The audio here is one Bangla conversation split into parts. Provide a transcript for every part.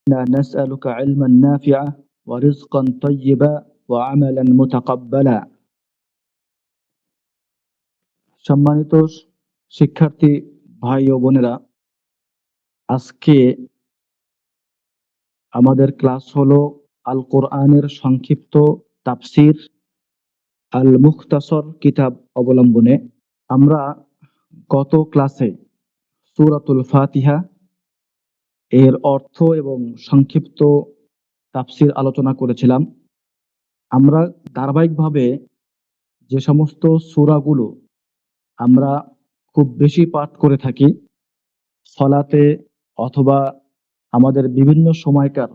نسألك علما نافعا ورزقا طيبا وعملا متقبلا। সম্মানিত শিক্ষার্থী ভাই ও বোনেরা, আজকে আমাদের ক্লাস হলো আল কোরআনের সংক্ষিপ্ত তাফসির আল মুখতাসর কিতাব অবলম্বনে। আমরা গত ক্লাসে সূরাতুল ফাতিহা এর অর্থ এবং সংক্ষিপ্ত তাফসির আলোচনা করেছিলাম। আমরা ধারাবাহিকভাবে যে সমস্ত সূরাগুলো আমরা খুব বেশি পাঠ করে থাকি সালাতে অথবা আমাদের বিভিন্ন সময়কার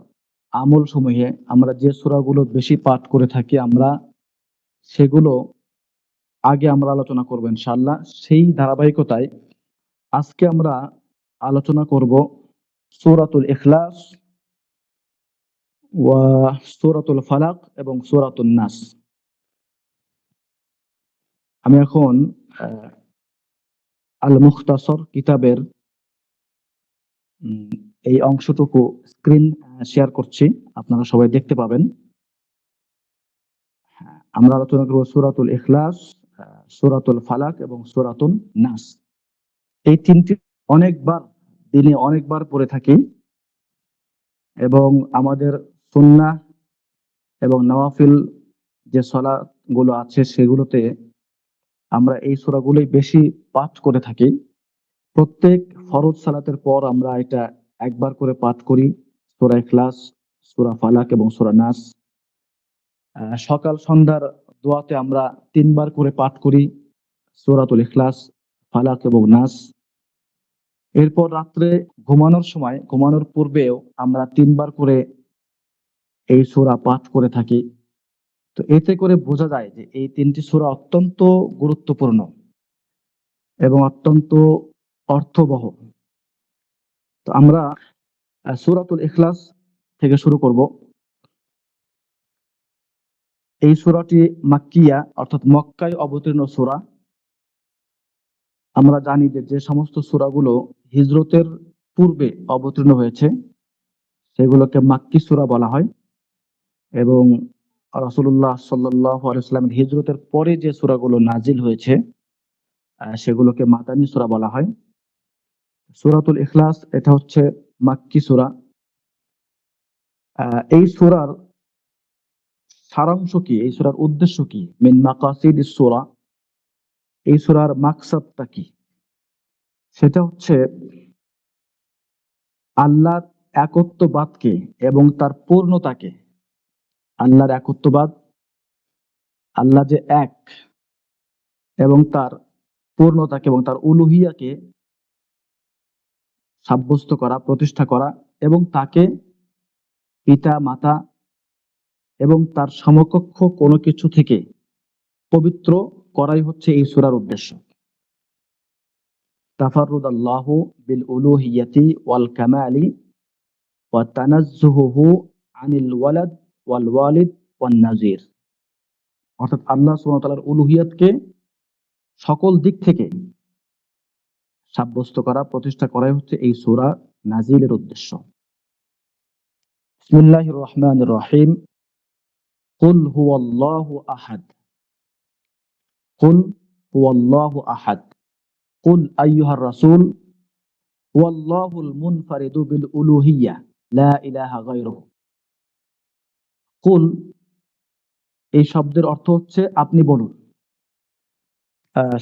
আমল সমূহে, আমরা যে সূরাগুলো বেশি পাঠ করে থাকি আমরা সেগুলো আগে আমরা আলোচনা করব ইনশাআল্লাহ। সেই ধারাবাহিকতায় আজকে আমরা আলোচনা করব সূরাতুল ইখলাস ওয়া সূরাতুল ফালাক এবং সূরাতুন নাস। আমি এখন আল মুখতাসর কিতাবের এই অংশটুকু স্ক্রিন শেয়ার করছি, আপনারা সবাই দেখতে পাবেন। আমরা আলোচনা করব সূরাতুল ইখলাস, সূরাতুল ফালাক এবং সূরাতুন নাস। এই তিনটি দিনে অনেকবার পড়ে থাকি এবং আমাদের সুন্নাহ এবং নওয়াফিল যে সালাতগুলো আছে সেগুলোতে আমরা এই সূরাগুলোই বেশি পাঠ করে থাকি। প্রত্যেক ফরজ সালাতের পর আমরা এটা একবার করে পাঠ করি, সূরা ইখলাস, সূরা ফালাক এবং সূরা নাস। সকাল সন্ধ্যার দোয়াতে আমরা 3 বার করে পাঠ করি সূরাতুল ইখলাস, ফালাক এবং নাস। এরপর রাত্রে ঘুমানোর পূর্বেও আমরা 3 বার করে এই সূরা পাঠ করে থাকি। তো এতে করে বোঝা যায় যে এই 3টি সূরা অত্যন্ত গুরুত্বপূর্ণ এবং অত্যন্ত অর্থবহ। তো আমরা সূরাতুল ইখলাস থেকে শুরু করব। এই সূরাটি মাক্কিয়া অর্থাৎ মক্কায় অবতীর্ণ সূরা। আমরা জানি যে সমস্ত সূরাগুলো হিজরতের পূর্বে অবতীর্ণ হয়েছে সেগুলোকে মাক্কি সূরা বলা হয়, এবং রাসূলুল্লাহ সাল্লাল্লাহু আলাইহি ওয়াসাল্লামের হিজরতের পরে যে সূরাগুলো নাজিল হয়েছে সেগুলোকে মাদানী সূরা বলা হয়। সূরাতুল ইখলাস এটা হচ্ছে মাক্কি সূরা। এই সূরার সারাংশ কি, এই সূরার উদ্দেশ্য কি, মিন মাকাসিদিস সূরা, এই সূরার মাকসাদটা কি? সেটা হচ্ছে আল্লাহর একত্ববাদকে এবং তার পূর্ণতাকে, আল্লাহর একত্ববাদ, আল্লাহ যে এক, এবং তার পূর্ণতাকে এবং তার উলুহিয়াকে সাব্যস্ত করা, প্রতিষ্ঠা করা, এবং তাকে পিতা মাতা এবং তার সমকক্ষ কোনো কিছু থেকে পবিত্র করাই হচ্ছে এই সূরার উদ্দেশ্য। তাফাররুদ আল্লাহু বিল উলুহিয়াতি ওয়াল কামালি ওয়া তানাজ্জুহুহু আনিল ওয়ালাদ ওয়াল ওয়ালিদ ওয়ান নাজির। অর্থাৎ আল্লাহ সুবহানাহু ওয়া তাআলার উলুহিয়াতকে সকল দিক থেকে সাব্যস্ত করা, প্রতিষ্ঠা করাই হচ্ছে এই সূরা নাজিলের উদ্দেশ্য। বিসমিল্লাহির রহমানির রহিম। কুল হুয়াল্লাহু আহাদ, কুল হুয়াল্লাহু আহাদ, কুল আইয়ুহার রাসূল হুয়াল্লাহুল মুনফারিদু বিল উলুহিয়্যাহ লা ইলাহা গায়রুহু। কুল এই শব্দের অর্থ হচ্ছে আপনি বলুন।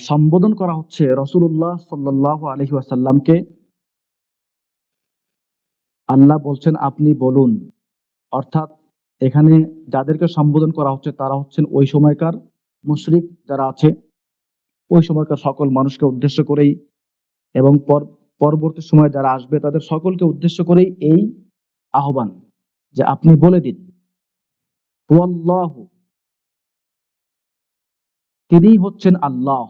সম্বোধন করা হচ্ছে রাসূলুল্লাহ সাল্লাল্লাহু আলাইহি ওয়াসাল্লামকে। আল্লাহ বলছেন আপনি বলুন, অর্থাৎ এখানে যাদেরকে সম্বোধন করা হচ্ছে তারা হচ্ছেন ওই সময়কার মুশরিক যারা আছে, ওই সময়কার সকল মানুষকে উদ্দেশ্য করেই এবং পরবর্তী সময় যারা আসবে তাদের সকলকে উদ্দেশ্য করেই এই আহ্বান যে আপনি বলে দিন, হুয়াল্লাহু, তিনি হচ্ছেন আল্লাহ,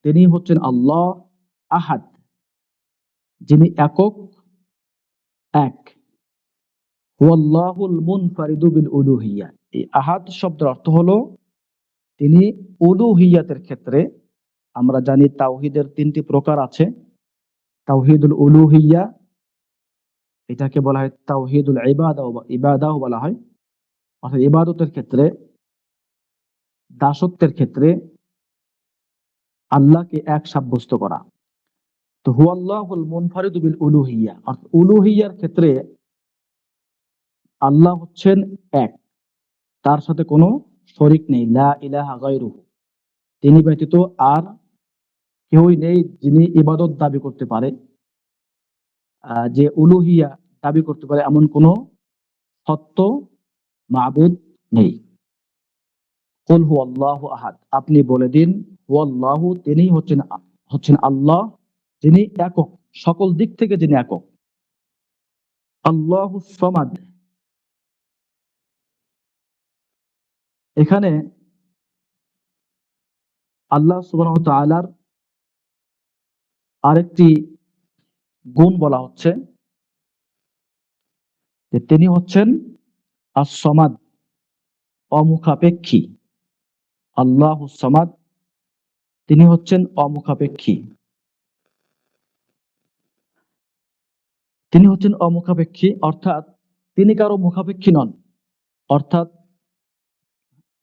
তিনি হচ্ছেন আল্লাহ, আহাদ, যিনি একক, এক, হুয়াল্লাহুল মুনফারিদু বিল উলুহিয়্যাহ। এই আহাদ শব্দের অর্থ হলো তিনি উলুহিয়াতের ক্ষেত্রে, আমরা জানি তাওহীদের 3টি প্রকার আছে, তাওহীদুল উলুহিয়্যাহ, এটাকে বলা হয় তাওহীদুল ইবাদাহ বলা হয়। অর্থাৎ ইবাদতের ক্ষেত্রে, দাসত্বের ক্ষেত্রে আল্লাহকে এক সাব্যস্ত করা। তো হুয়াল্লাহুল মুনফারিদু বিল উলুহিয়্যা, অর্থাৎ উলুহিয়্যার ক্ষেত্রে আল্লাহ হচ্ছেন এক, তার সাথে কোনো শরীক নেই। লা ইলাহা গায়রুহু, তিনি ব্যতীত আর কেউই নেই যিনি ইবাদত দাবি করতে পারে, যে উলুহিয়া দাবি করতে পারে, এমন কোনো সত্য মাবুদ নেই। কুল হুয়াল্লাহু আহাদ, আপনি বলে দিন হুয়াল্লাহু, তিনি হচ্ছেন আল্লাহ, যিনি একক, সকল দিক থেকে যিনি একক। আল্লাহুস সামাদ, এখানে আল্লাহ সুবহানাহু ওয়া তাআলার আরেকটি গুণ বলা হচ্ছে যে তিনি হচ্ছেন আস-সামাদ, অমুখাপেক্ষী। আল্লাহুস সামাদ, তিনি হচ্ছেন অমুখাপেক্ষী। তিনি হচ্ছেন অমুখাপেক্ষী অর্থাৎ তিনি কারো মুখাপেক্ষী নন। অর্থাৎ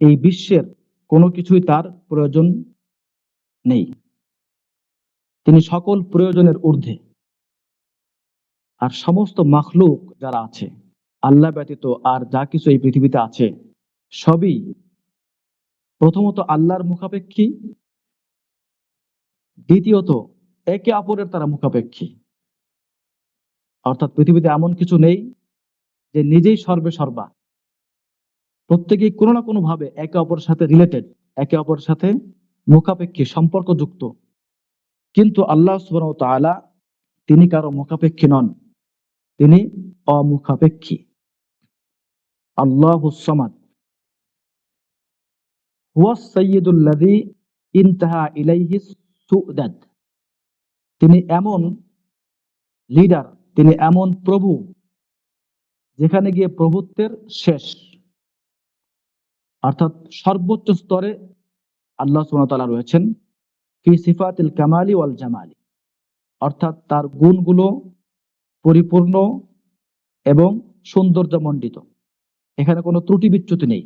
এই বিশ্বের কোনো কিছুই তার প্রয়োজন নেই, তিনি সকল প্রয়োজনের ঊর্ধ্বে। আর সমস্ত মাখলুক যারা আছে, আল্লাহ ব্যতীত আর যা কিছু এই পৃথিবীতে আছে, সবই প্রথমত আল্লাহর মুখাপেক্ষী, দ্বিতীয়ত একে অপরের তারা মুখাপেক্ষী। অর্থাৎ পৃথিবীতে এমন কিছু নেই যে নিজেই সর্বে সর্বা, প্রত্যেকেই কোনো না কোনো ভাবে একে অপরের সাথে রিলেটেড, একে অপরের সাথে মুখাপেক্ষী, সম্পর্কযুক্ত। কিন্তু আল্লাহ সুবহানাহু ওয়া তাআলা তিনি কারো মুখাপেক্ষী নন, তিনি অমুখাপেক্ষী। আল্লাহুস সামাদ হুয়াস সাইয়্যিদুল্লাযী ইনতাহা ইলাইহি সু'দাদ, তিনি এমন লিডার, তিনি এমন প্রভু যেখানে গিয়ে প্রভুত্বের শেষ। অর্থাৎ সর্বোচ্চ স্তরে আল্লাহ সুবহানাহু ওয়া তাআলা রয়েছেন ফি সিফাতিল কামালি ওয়াল জামালি, অর্থাৎ তার গুণগুলো পরিপূর্ণ এবং সৌন্দর্যমণ্ডিত। এখানে কোনো ত্রুটি বিচ্যুতি নেই,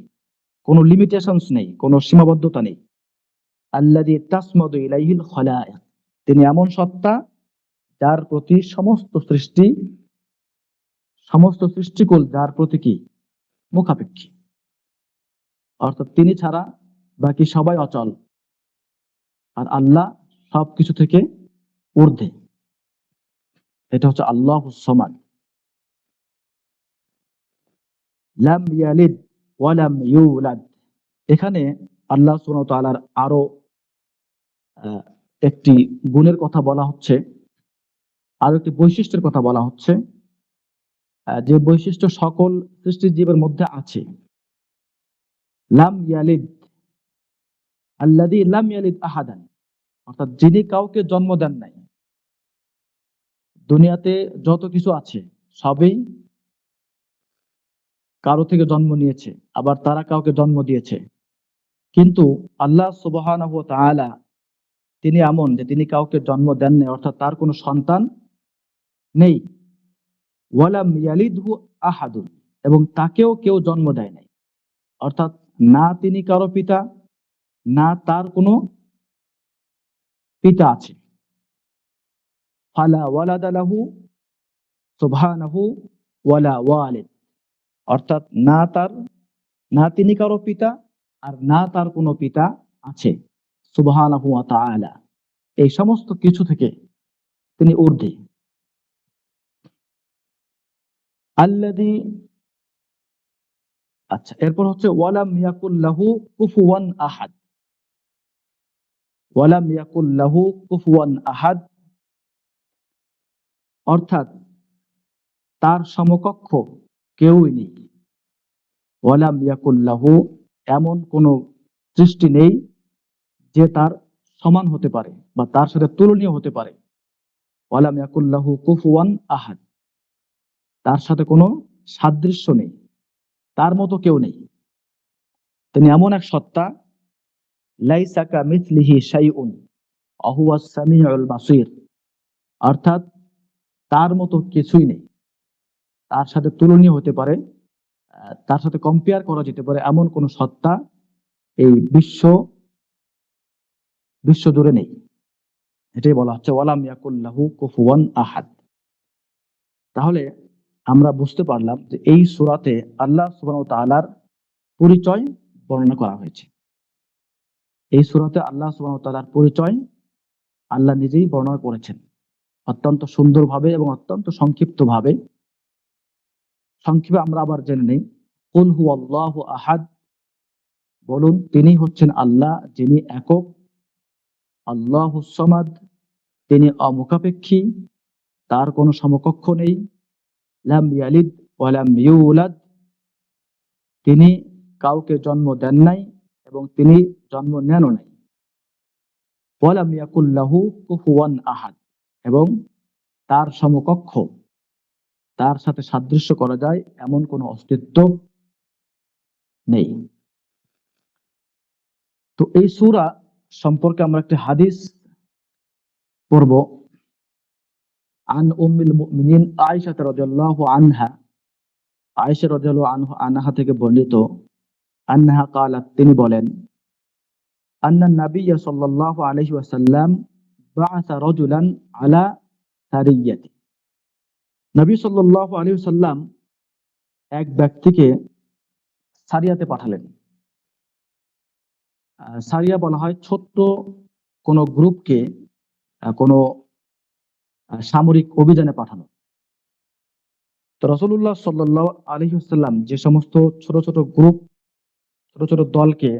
কোনো লিমিটেশনস নেই, কোনো সীমাবদ্ধতা নেই। আল্লাযী তাসমাদু ইলাইহিল খালায়েক, তিনি এমন সত্তা যার প্রতি সমস্ত সৃষ্টিকুল যার প্রতি কি মুখাপেক্ষী। অর্থাৎ তিনি ছাড়া বাকি সবাই অচল, আর আল্লাহ সবকিছু থেকে ঊর্ধ্বে। এটা হচ্ছে আল্লাহুস সামাদ। লাম ইয়ালিদ ওয়া লাম ইউলাদ, এখানে আল্লাহ সুবহানাহু ওয়া তাআলার আরো একটি গুণের কথা বলা হচ্ছে, আরো একটি বৈশিষ্ট্যের কথা বলা হচ্ছে, যে বৈশিষ্ট্য সকল সৃষ্টির জীবের মধ্যে আছে। লাম ইয়ালিদ, আল্লাযী লাম ইয়ালিদ আহাদান, অর্থাৎ যিনি কাউকে জন্ম দেন নাই। দুনিয়াতে যত কিছু আছে সবই কারো থেকে জন্ম নিয়েছে, আবার তারা কাউকে জন্ম দিয়েছে। কিন্তু আল্লাহ সুবহানাহু ওয়া তাআলা তিনি এমন যে তিনি কাউকে জন্ম দেন নাই, অর্থাৎ তার কোনো সন্তান নেই। ওয়ালাম ইয়ালিদহু আহাদুন, এবং তাকেও কেউ জন্ম দেয় নাই। অর্থাৎ না তিনি কারো পিতা, না তার কোনো পিতা আছে। ফালা ওয়ালাদা লাহু সুবহানাহু ওয়ালা ওয়ালিদ, অর্থাৎ না তিনি কারো পিতা, আর না তার কোনো পিতা আছে। সুবহানাহু ওয়া তাআলা, এই সমস্ত কিছু থেকে তিনি ঊর্ধ্বে। আল্লাযী, আচ্ছা, এরপর হচ্ছে ওয়ালাম ইয়াকুল লাহু কুফুয়ান আহাদ। ওয়ালাম ইয়াকুল লাহু কুফুয়ান আহাদ, অর্থাৎ তার সমকক্ষ কেউই নেই। ওয়ালাম ইয়াকুল লাহু, এমন কোন সৃষ্টি নেই যে তার সমান হতে পারে বা তার সাথে তুলনীয় হতে পারে। ওয়ালাম ইয়াকুল লাহু কুফুয়ান আহাদ, তার সাথে কোনো সাদৃশ্য নেই, তার মতো কেউ নেই। তিনি এমন এক সত্তা, লাইসা কামিথলিহি শাইউন ওয়া হুয়াস সামিউল বাসীর, অর্থাৎ তার মতো কিছুই নেই, তার সাথে তুলনীয় হতে পারে, তার সাথে কম্পেয়ার করা যেতে পারে এমন কোন সত্তা এই বিশ্ব জুড়ে নেই। এটাই বলা হচ্ছে ওয়ালাম ইয়াকুল্লাহু কুফুয়ান আহাদ। তাহলে আমরা বুঝতে পারলাম যে এই সূরাতে আল্লাহ সুবহানাহু ওয়া তাআলার পরিচয় বর্ণনা করা হয়েছে। এই সূরাতে আল্লাহ সুবহানাহু ওয়া তাআলার পরিচয় আল্লাহ নিজেই বর্ণনা করেছেন অত্যন্ত সুন্দরভাবে এবং অত্যন্ত সংক্ষিপ্তভাবে। সংক্ষেপে আমরা আবার জেনে নেই, কুল হুয়াল্লাহু আহাদ, বলুন তিনি হচ্ছেন আল্লাহ যিনি একক, আল্লাহুস সামাদ, তিনি অমুখাপেক্ষী, তার কোনো সমকক্ষ নেই, লাম ইয়ালিদ ওয়া লাম ইউলাদ, তিনি কাউকে জন্ম দেন নাই এবং তিনি জন্ম নেনও নাই, ওয়া লাম ইয়াকুল লাহু কুফুয়ান আহাদ, এবং তার সমকক্ষ, তার সাথে সাদৃশ্য করা যায় এমন কোনো অস্তিত্ব নেই। তো এই সূরা সম্পর্কে আমরা একটি হাদিস পড়ব। আন উম্মিল মুমিনিন আয়েশা রাদিয়াল্লাহু আনহা, আয়েশা রাদিয়াল্লাহু আনহা থেকে বর্ণিত, আন্নাহা ক্বালাত, তিনি বলেন, আন্না নাবিয়্য সাল্লাল্লাহু আলাইহি ওয়াসাল্লাম বা'আসা রাজুলান আলা সারিয়্যাতি, নবী সাল্লাল্লাহু আলাইহি ওয়াসাল্লাম এক ব্যক্তিকে সারিয়াতে পাঠালেন। সারিয়া বলা হয় ছোট্ট কোন গ্রুপকে কোন সামরিক অভিযানে পাঠানো। তো রাসূলুল্লাহ সাল্লাল্লাহু আলাইহি ওয়াসাল্লাম যে সমস্ত ছোট ছোট গ্রুপ, ছোট ছোট দলকে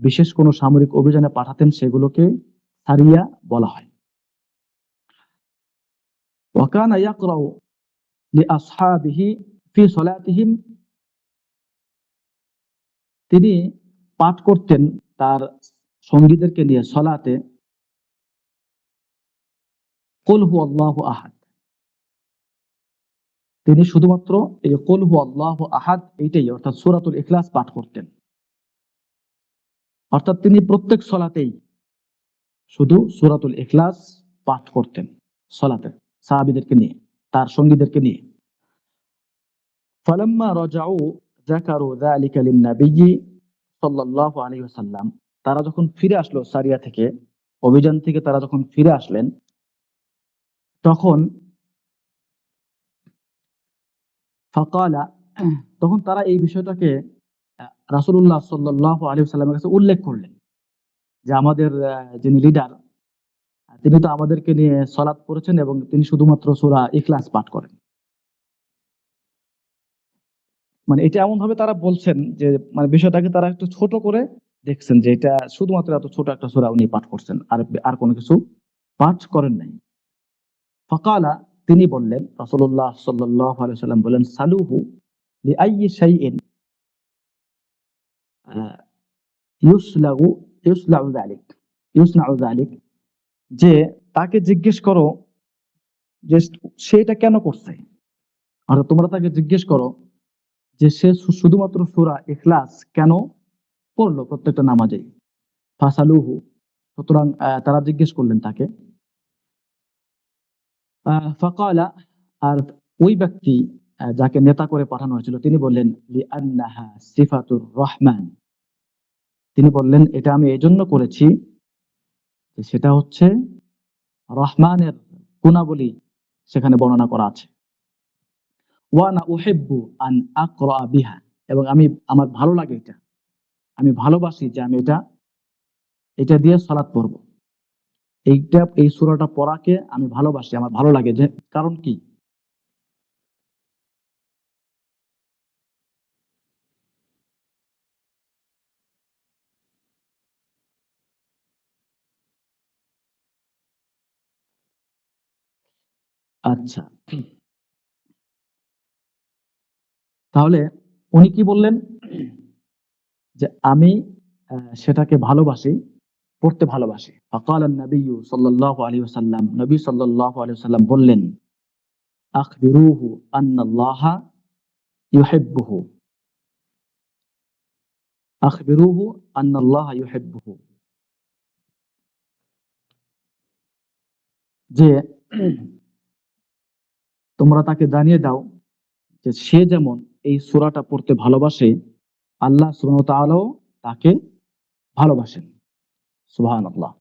বিশেষ কোন সামরিক অভিযানে পাঠাতেন সেগুলোকে সারিয়া বলা হয়। ওয়া কানা ইয়াকরাউ লিআসহাবিহি ফি সালাতিহিম, তিনি পাঠ করতেন তার সঙ্গীদেরকে নিয়ে সালাতে কুল হুয়াল্লাহু আহাদ। তিনি শুধুমাত্র এই কুল হুয়াল্লাহু আহাদ এইটাই, অর্থাৎ সূরাতুল ইখলাস পাঠ করতেন। অর্থাৎ তিনি প্রত্যেক সালাতেই শুধু সূরাতুল ইখলাস পাঠ করতেন সালাতে, সাহাবীদেরকে নিয়ে, তার সঙ্গীদেরকে নিয়ে। ফালাম্মা রাজাউ যাকারু যালিকা লিন-নাবিয়্যি সাল্লাল্লাহু আলাইহি ওয়াসাল্লাম, তারা যখন ফিরে আসলো সারিয়া থেকে, অভিযান থেকে তারা যখন ফিরে আসলেন, তখন ফাকালা, তখন তারা এই বিষয়টাকে রাসূলুল্লাহ সাল্লাল্লাহু আলাইহি ওয়াসাল্লামের কাছে উল্লেখ করলেন যে আমাদের যিনি লিডার, তিনি তো আমাদেরকে নিয়ে সালাত করেছেন এবং তিনি শুধুমাত্র সূরা ইখলাস পাঠ করেন। মানে এটা এমন ভাবে তারা বলছেন যে মানে বিষয়টাকে তারা একটু ছোট করে দেখছেন যে এটা শুধুমাত্র এত ছোট একটা সূরা উনি পাঠ করছেন, আর আর কোনো কিছু পাঠ করেন নাই। ফাকালা, তিনি বললেন, রাসূলুল্লাহ সাল্লাল্লাহু আলাইহি ওয়াসাল্লাম বলেন, সালুহু লিআইয়ি শাইইন ইউসলাউ ইউসলাউ যালিক, ইউসনাউ যালিক, যে তাকে জিজ্ঞেস করো যে সে এটা কেন করছে। অর্থাৎ তোমরা তাকে জিজ্ঞেস করো যে সে শুধুমাত্র সূরা ইখলাস কেন পড়লো প্রত্যেকটা নামাজে। ফাসালুহু, সুতরাং তারা জিজ্ঞেস করলেন তাকে। ফাকালা, আর ওই ব্যক্তি যাকে নেতা করে পাঠানো হয়েছিল তিনি বললেন, লিআন্নাহা সিফাতুর রহমান, তিনি বললেন এটা আমি এজন্য করেছি যে সেটা হচ্ছে রহমানের গুণাবলী সেখানে বর্ণনা করা আছে। ওয়া আনা উহিব্বু আন আকরা বিহা, এবং আমি, আমার ভালো লাগে এটা, আমি ভালোবাসি যে আমি এটা দিয়ে সালাত পড়ব। এই সূরাটা পড়াকে আমি ভালোবাসি, আমার ভালো লাগে। যে কারণ কি? আচ্ছা, তাহলে উনি কি বললেন যে আমি সেটাকে ভালোবাসি, পড়তে ভালোবাসি। ফাকালা নবিয়্যু সাল্লাল্লাহু আলাইহি ওয়াসাল্লাম, নবী সাল্লাল্লাহু আলাইহি ওয়াসাল্লাম বললেন, আখবিরুহু আন্নাল্লাহা ইউহিব্বুহু, আখবিরুহু আন্নাল্লাহা ইউহিব্বুহু, যে তোমরা তাকে জানিয়ে দাও যে সে যেমন এই সূরাটা পড়তে ভালোবাসে, আল্লাহ সুবহানাহু ওয়া তাআলাও তাকে ভালোবাসেন। সুবহানাল্লাহ।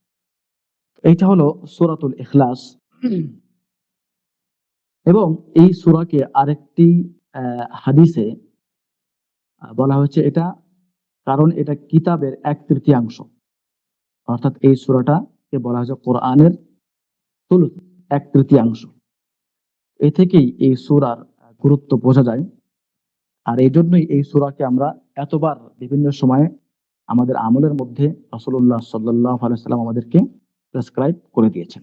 এইটা হলো সূরাতুল ইখলাস। এবং এই সূরাকে আরেকটি হাদিসে বলা হয়েছে এটা, কারণ এটা কিতাবের 1/3 অর্থাৎ এই সূরাটাকে বলা হয়েছে কোরআনের সুলুস, 1/3। এ থেকেই এই সূরার গুরুত্ব বোঝা যায়। আর এই জন্যই এই সূরাকে আমরা এতবার বিভিন্ন সময়ে আমাদের আমলের মধ্যে রাসূলুল্লাহ সাল্লাল্লাহু আলাইহি ওয়াসাল্লাম আমাদেরকে প্রেসক্রাইব করে দিয়েছেন।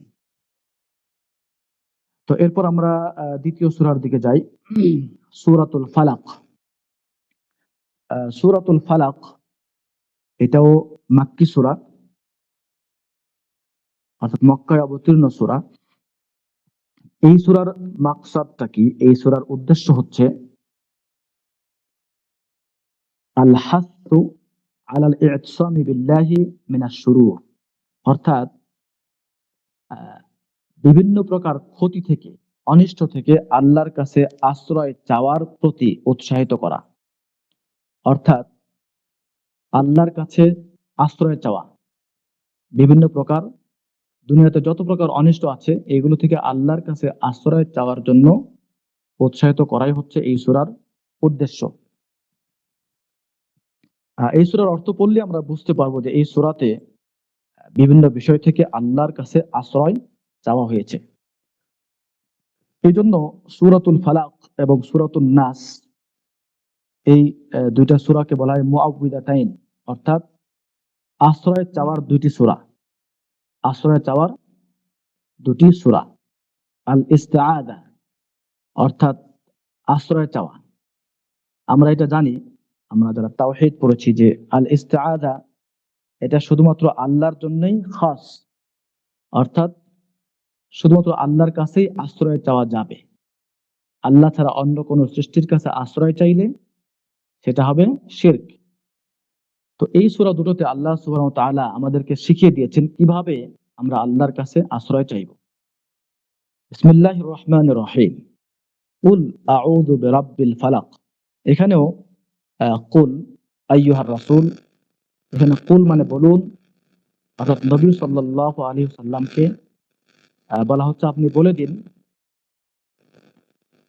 তো এরপর আমরা দ্বিতীয় সূরার দিকে যাই। সূরাতুল ফালাক। সূরাতুল ফালাক এটাও মাক্কি সূরা, অর্থাৎ মক্কায় অবতীর্ণ সূরা। এই সূরার মাকসাদটা কি? এই সূরার উদ্দেশ্য হচ্ছে আল হাসু আলাল ই'তিসামি বিল্লাহি মিনাশ শুরুর, অর্থাৎ আহ, বিভিন্ন প্রকার ক্ষতি থেকে, অনিষ্ট থেকে আল্লাহর কাছে আশ্রয় চাওয়ার প্রতি উৎসাহিত করা। অর্থাৎ আল্লাহর কাছে আশ্রয় চাওয়া, বিভিন্ন প্রকার দুনিয়াতে যত প্রকার অনিষ্ট আছে এগুলো থেকে আল্লাহর কাছে আশ্রয় চাওয়ার জন্য উৎসাহিত করাই হচ্ছে এই সূরার উদ্দেশ্য। এই সূরার অর্থ পড়লে আমরা বুঝতে পারবো যে এই সূরাতে বিভিন্ন বিষয় থেকে আল্লাহর কাছে আশ্রয় চাওয়া হয়েছে। এই জন্য সূরাতুল ফালাক এবং সূরাতুন নাস, এই দুইটা সূরাকে বলা হয় মুআউযিযাতাইন, অর্থাৎ আশ্রয় চাওয়ার দুইটি সূরা। আশ্রয় চাওয়ার দুটি সূরা। আল ইস্তিআযা অর্থাৎ আশ্রয় চাওয়া। আমরা এটা জানি, আমরা যারা তাওহীদ পড়েছি, যে আল ইস্তিআযা এটা শুধুমাত্র আল্লাহর জন্যই খাস, অর্থাৎ শুধুমাত্র আল্লাহর কাছেই আশ্রয় চাওয়া যাবে। আল্লাহ ছাড়া অন্য কোনো সৃষ্টির কাছে আশ্রয় চাইলে সেটা হবে শিরক। তো এই সূরা দুটোতে আল্লাহ সুবহানাহু ওয়া তাআলা আমাদেরকে শিখিয়ে দিয়েছেন কিভাবে আমরা আল্লাহর কাছে আশ্রয় চাইব। বিসমিল্লাহির রহমানির রহিম। কুল আউযু বিরাব্বিল ফালাক। এখানেও কুল আইয়ুহার রাসূল, এখানে কুল মানে বলুন, অর্থাৎ নবী সাল্লাল্লাহু আলাইহি ওয়াসাল্লামকে বলা হচ্ছে আপনি বলে দিন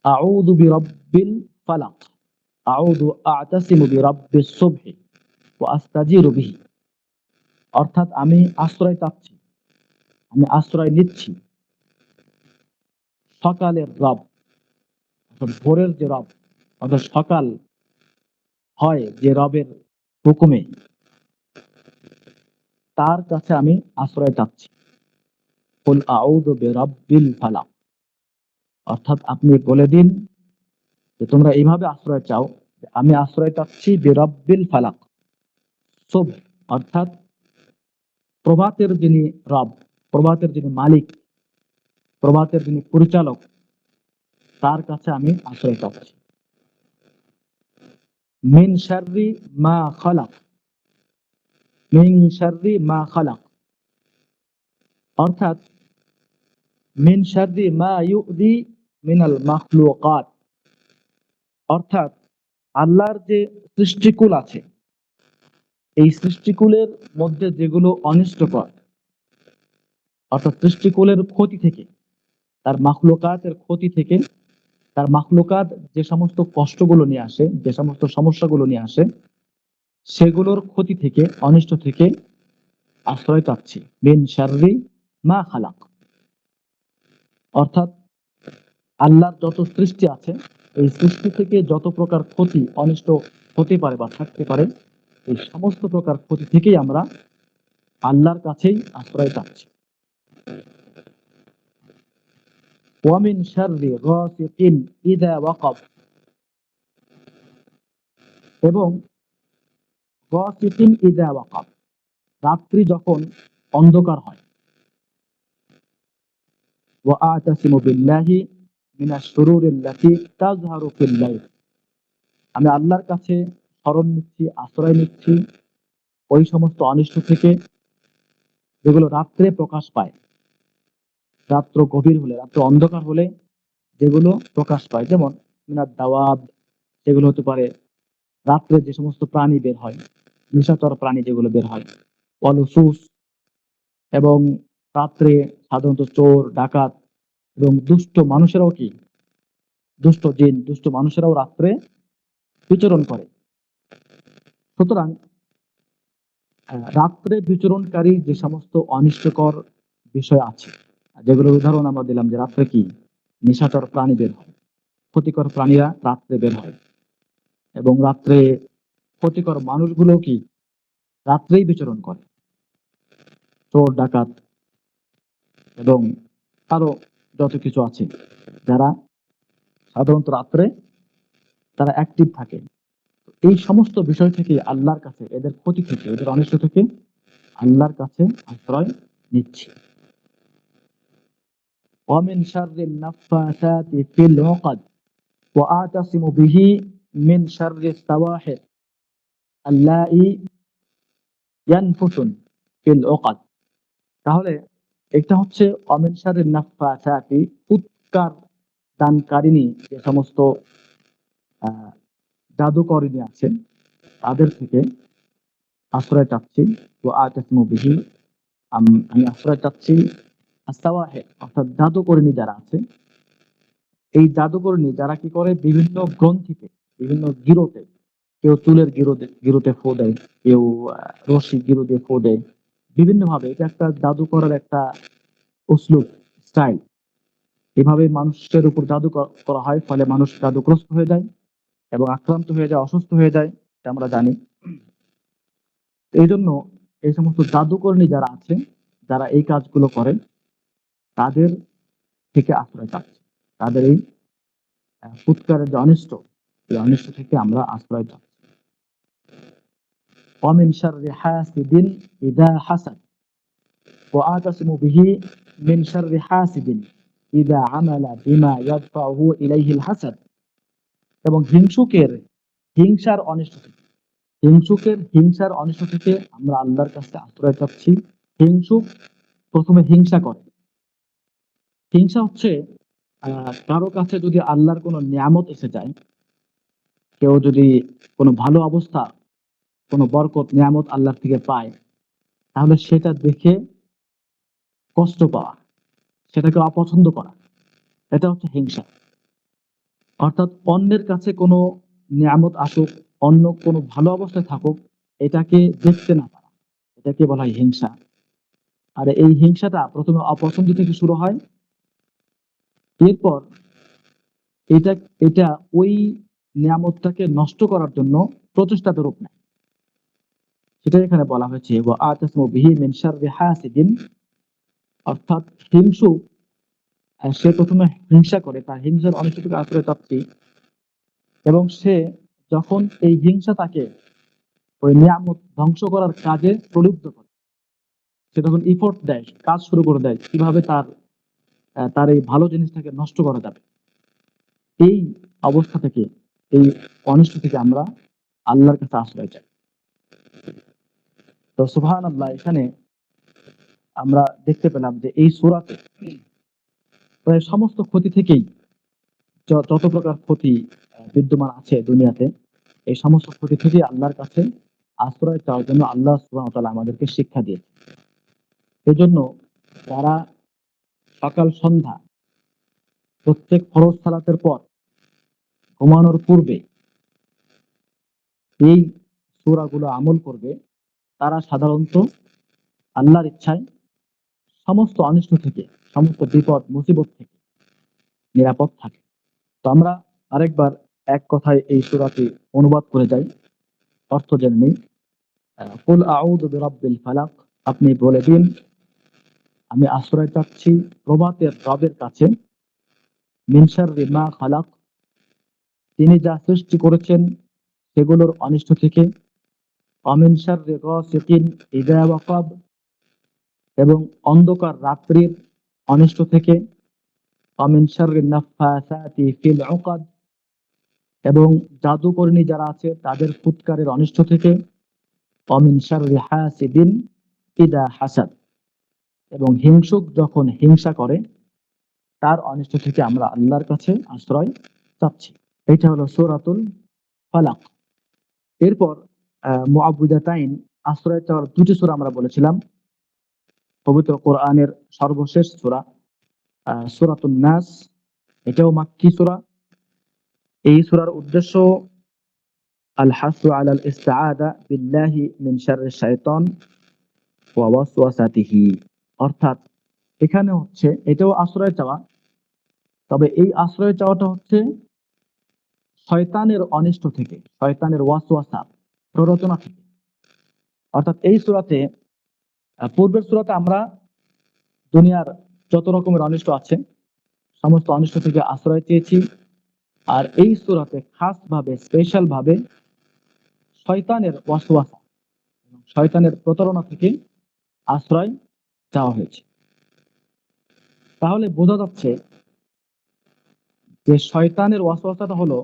আউযু বিরাব্বিল ফালাক, আউযু আ'তাসিমু বিরাব্বিস সুবহি ওয়া আস্তাজিরু বিহি। অর্থাৎ আমি আশ্রয় চাচ্ছি, আমি আশ্রয় নিচ্ছি সকালের রব, অর্থাৎ ভোরের যে রব, অর্থাৎ সকাল হয় যে রবের হুকুমে, তার কাছে আমি আশ্রয় চাচ্ছি। কুল আউযু বিরাব্বিল ফালাক, অর্থাৎ আপনি বলে দিন যে তোমরা এইভাবে আশ্রয় চাও, আমি আশ্রয় চাচ্ছি বিরাব্বিল ফালাক, সুবহ অর্থাৎ প্রভাতের যিনি রব, প্রভাতের যিনি মালিক, প্রভাতের যিনি পরিচালক, তার কাছে আমি আশ্রয় চাচ্ছি। মিন শাররি মা খালাক, মিন শাররি মা খালাক, অর্থাৎ মিন শাররি মা ইউযি মিনাল মাখলুকাত, অর্থাৎ আল্লাহর যে সৃষ্টিকুল আছে, এই সৃষ্টিকুলের মধ্যে যেগুলো অনিষ্টকর, অর্থাৎ সৃষ্টিকুলের ক্ষতি থেকে, তার মাখলুকাতের ক্ষতি থেকে, তার মাখলুকাত যে সমস্ত কষ্টগুলো নিয়ে আসে, যে সমস্ত সমস্যাগুলো নিয়ে আসে, সেগুলোর ক্ষতি থেকে, অনিষ্ট থেকে আশ্রয় চাচ্ছি। মিন শাররি মা খালাক, অর্থাৎ আল্লাহর যত সৃষ্টি আছে এই সৃষ্টি থেকে যত প্রকার ক্ষতি অনিষ্ট হতে পারে বা থাকতে পারে, এই সমস্ত প্রকার ক্ষতি থেকেই আমরা আল্লাহর কাছেই আশ্রয় চাচ্ছি। ওয়া মিন শাররি গাসিকিন ইযা ওয়াকাব, এবং গাসিকিন ইযা ওয়াকাব, রাত্রি যখন অন্ধকার হয়। ওয়া আ'তাসিমু বিল্লাহি মিনাশ শুরুরিল্লাতি তাযহারু ফিল লাইল, আমি আল্লাহর কাছে শরণ নিচ্ছি, আশ্রয় নিচ্ছি ওই সমস্ত অনিষ্ট থেকে যেগুলো রাত্রে প্রকাশ পায়। রাত্র গভীর হলে, রাত্র অন্ধকার হলে যেগুলো প্রকাশ পায়, যেমন মিনাদ দাওয়াব, সেগুলো হতে পারে রাত্রে যে সমস্ত প্রাণী বের হয়, নিশাচর প্রাণী যেগুলো বের হয়, অলুসুস, এবং রাত্রে সাধারণত চোর ডাকাত এবং দুষ্ট মানুষেরাও কি, দুষ্ট জিন দুষ্ট মানুষেরাও রাত্রে বিচরণ করে। সুতরাং রাত্রে বিচরণকারী যে সমস্ত অনিষ্টকর বিষয় আছে, যেগুলোর উদাহরণ আমরা দিলাম, যে রাত্রে কি নিশাচর প্রাণী বের হয়, ক্ষতিকর প্রাণীরা রাত্রে বের হয়, এবং রাত্রে ক্ষতিকর মানুষগুলো কি রাত্রেই বিচরণ করে, চোর ডাকাত এবং আরো যত কিছু আছে, যারা সাধারণত রাত্রে তারা অ্যাক্টিভ থাকে। এই সমস্ত বিষয় থেকে আল্লাহর কাছে, এদের ক্ষতি থেকে, এদের অনিষ্ট থেকে আল্লাহর কাছে আশ্রয় নিচ্ছি। ومن شر النفاثات في العقد وأعتصم به من شر السواحر اللائي ينفثن في العقد। তাহলে এটা হচ্ছে অমিন শাররিন নাফাসাতি, উৎকার দানকারিণী যে সমস্ত আহ, জাদুকরিণী আছে তাদের থেকে আশ্রয় চাচ্ছি। ওয়া আতাসমু বিহি, আমি আশ্রয় চাচ্ছি আস-সাওয়াহির, অর্থাৎ জাদুকরিণী যারা আছে, এই জাদুকরিণী যারা কি করে বিভিন্ন গ্রন্থিতে, বিভিন্ন গিরোতে, কেউ চুলের গিরোতে ফু দেয়, কেউ রশি গিরো দিয়ে ফু দেয়, বিভিন্ন ভাবে। এটা একটা জাদু করার একটা উসলুব, স্টাইল। এভাবে মানুষের উপর জাদু করা হয়, ফলে মানুষ জাদুগ্রস্ত হয়ে যায় এবং আক্রান্ত হয়ে যায়, অসুস্থ হয়ে যায়, এটা আমরা জানি। এই জন্য এই সমস্ত জাদুকর্মী যারা আছে, যারা এই কাজগুলো করে, তাদের থেকে আশ্রয় চাচ্ছি, তাদের এই ফুৎকারের যে অনিষ্ট, এই অনিষ্ট থেকে আমরা আশ্রয় চাচ্ছি। ومن شر حاسد إذا حسد وأعتصم به من شر حاسد إذا عمل بما يدفعه إليه الحسد। এবং হিংসুকের হিংসার অনিষ্ট থেকে, হিংসার অনিষ্ট থেকে আমরা আল্লাহর কাছে আশ্রয় চাচ্ছি। হিংসুক প্রথমে হিংসা করে। হিংসা হচ্ছে কারো কাছে যদি আল্লাহর কোনো নিয়ামত এসে যায়, কেউ যদি কোনো ভালো অবস্থা, কোনো বরকত নিয়ামত আল্লাহর থেকে পায়, তাহলে সেটা দেখে কষ্ট পাওয়া, সেটাকে অপছন্দ করা, এটা হচ্ছে হিংসা। অর্থাৎ অন্যের কাছে কোনো নিয়ামত আসুক, অন্য কোনো ভালো অবস্থায় থাকুক, এটাকে দেখতে না পারা, এটাকে বলা হয় হিংসা। আর এই হিংসাটা প্রথমে অপছন্দ থেকে শুরু হয়, এরপর এটা এটা ওই নিয়ামতটাকে নষ্ট করার জন্য প্রচেষ্টাতে রূপ নেয়। সেটা এখানে বলা হয়েছে ওয়া আতাসমু বিহি মিন শাররি হাসিদিন, অর্থাৎ হিংসুক সে প্রথমে হিংসা করে, তার হিংসার অনিষ্ট থেকে আশ্রয় চাচ্ছি, এবং সে যখন এই হিংসা তাকে ওই নিয়ামত ধ্বংস করার কাজে প্রলুব্ধ করে, সে তখন ইফোর্ট দেয়, কাজ শুরু করে দেয় কিভাবে তার এই ভালো জিনিসটাকে নষ্ট করা যাবে। এই অবস্থা থেকে, এই অনিষ্ট থেকে আমরা আল্লাহর কাছে আশ্রয় চাই। তো সুবহানাল্লাহ, এখানে আমরা দেখতে পেলাম যে এই সূরাতে প্রায় সমস্ত ক্ষতি থেকেই, যত প্রকার ক্ষতি বিদ্যমান আছে দুনিয়াতে, এই সমস্ত ক্ষতি থেকে আল্লাহর কাছে আশ্রয় চাওয়ার জন্য আল্লাহ সুবহানাহু ওয়া তাআলা আমাদেরকে শিক্ষা দিয়েছে। এজন্য যারা সকাল সন্ধ্যা প্রত্যেক ফরজ সালাতের পর ঘুমানোর পূর্বে এই সূরাগুলো আমল করবে, তারা সাধারণত আল্লাহর ইচ্ছায় সমস্ত অনিষ্ট থেকে, সমস্ত বিপদ মুসিবত থেকে নিরাপদ থাকে। তো আমরা আরেকবার এক কথায় এই সূরাটি অনুবাদ করে যাই, অর্থ জেনে নিই। কুল আউযু বিরাব্বিল ফালাক, আপনি বলে দিন আমি আশ্রয় চাচ্ছি প্রভাতের রবের কাছে, মিন শাররি মা খালাক, তিনি যা সৃষ্টি করেছেন সেগুলোর অনিষ্ট থেকে, অমিন শাররি গাসিকিন ইযা ওয়াকাব, এবং অন্ধকার রাত্রির অনিষ্ট থেকে, অমিন শাররি নাফাসাতি ফিল উকাদ, এবং জাদুকরণী যারা আছে তাদের ফুৎকারের অনিষ্ট থেকে, অমিন শাররি হাসিদিন ইযা হাসাদ, এবং হিংসুক যখন হিংসা করে তার অনিষ্ট থেকে আমরা আল্লাহর কাছে আশ্রয় চাচ্ছি। এটা হলো সূরাতুল ফালাক। এরপর মুআব্বিদাতাইন, আশ্রয় চাওয়ার দুটি সূরা আমরা বলেছিলাম। পবিত্র কোরআনের সর্বশেষ সূরা সূরাতুন নাস, এটাও মাক্কি সূরা। এই সূরার উদ্দেশ্য আল হাসু আলাল ইস্তিআদা বিল্লাহি মিন শাররিশ শাইতান ওয়া ওয়াসওয়াসাতিহি। অর্থাৎ এখানে হচ্ছে এটাও আশ্রয় চাওয়া, তবে এই আশ্রয় চাওয়াটা হচ্ছে শয়তানের অনিষ্ট থেকে, শয়তানের ওয়াসওয়াসা, প্ররোচনা থেকে। অর্থাৎ এই সূরাতে, পূর্বের সূরাতে আমরা দুনিয়ার যত রকমের অনিষ্ট আছে সমস্ত অনিষ্ট থেকে আশ্রয় চেয়েছি, আর এই সূরাতে খাস ভাবে, স্পেশাল ভাবে শয়তানের ওয়াসওয়াসা, শয়তানের প্রতারণা থেকে আশ্রয় চাওয়া হয়েছে। তাহলে বোঝা যাচ্ছে যে শয়তানের ওয়াসওয়াসাটা হলো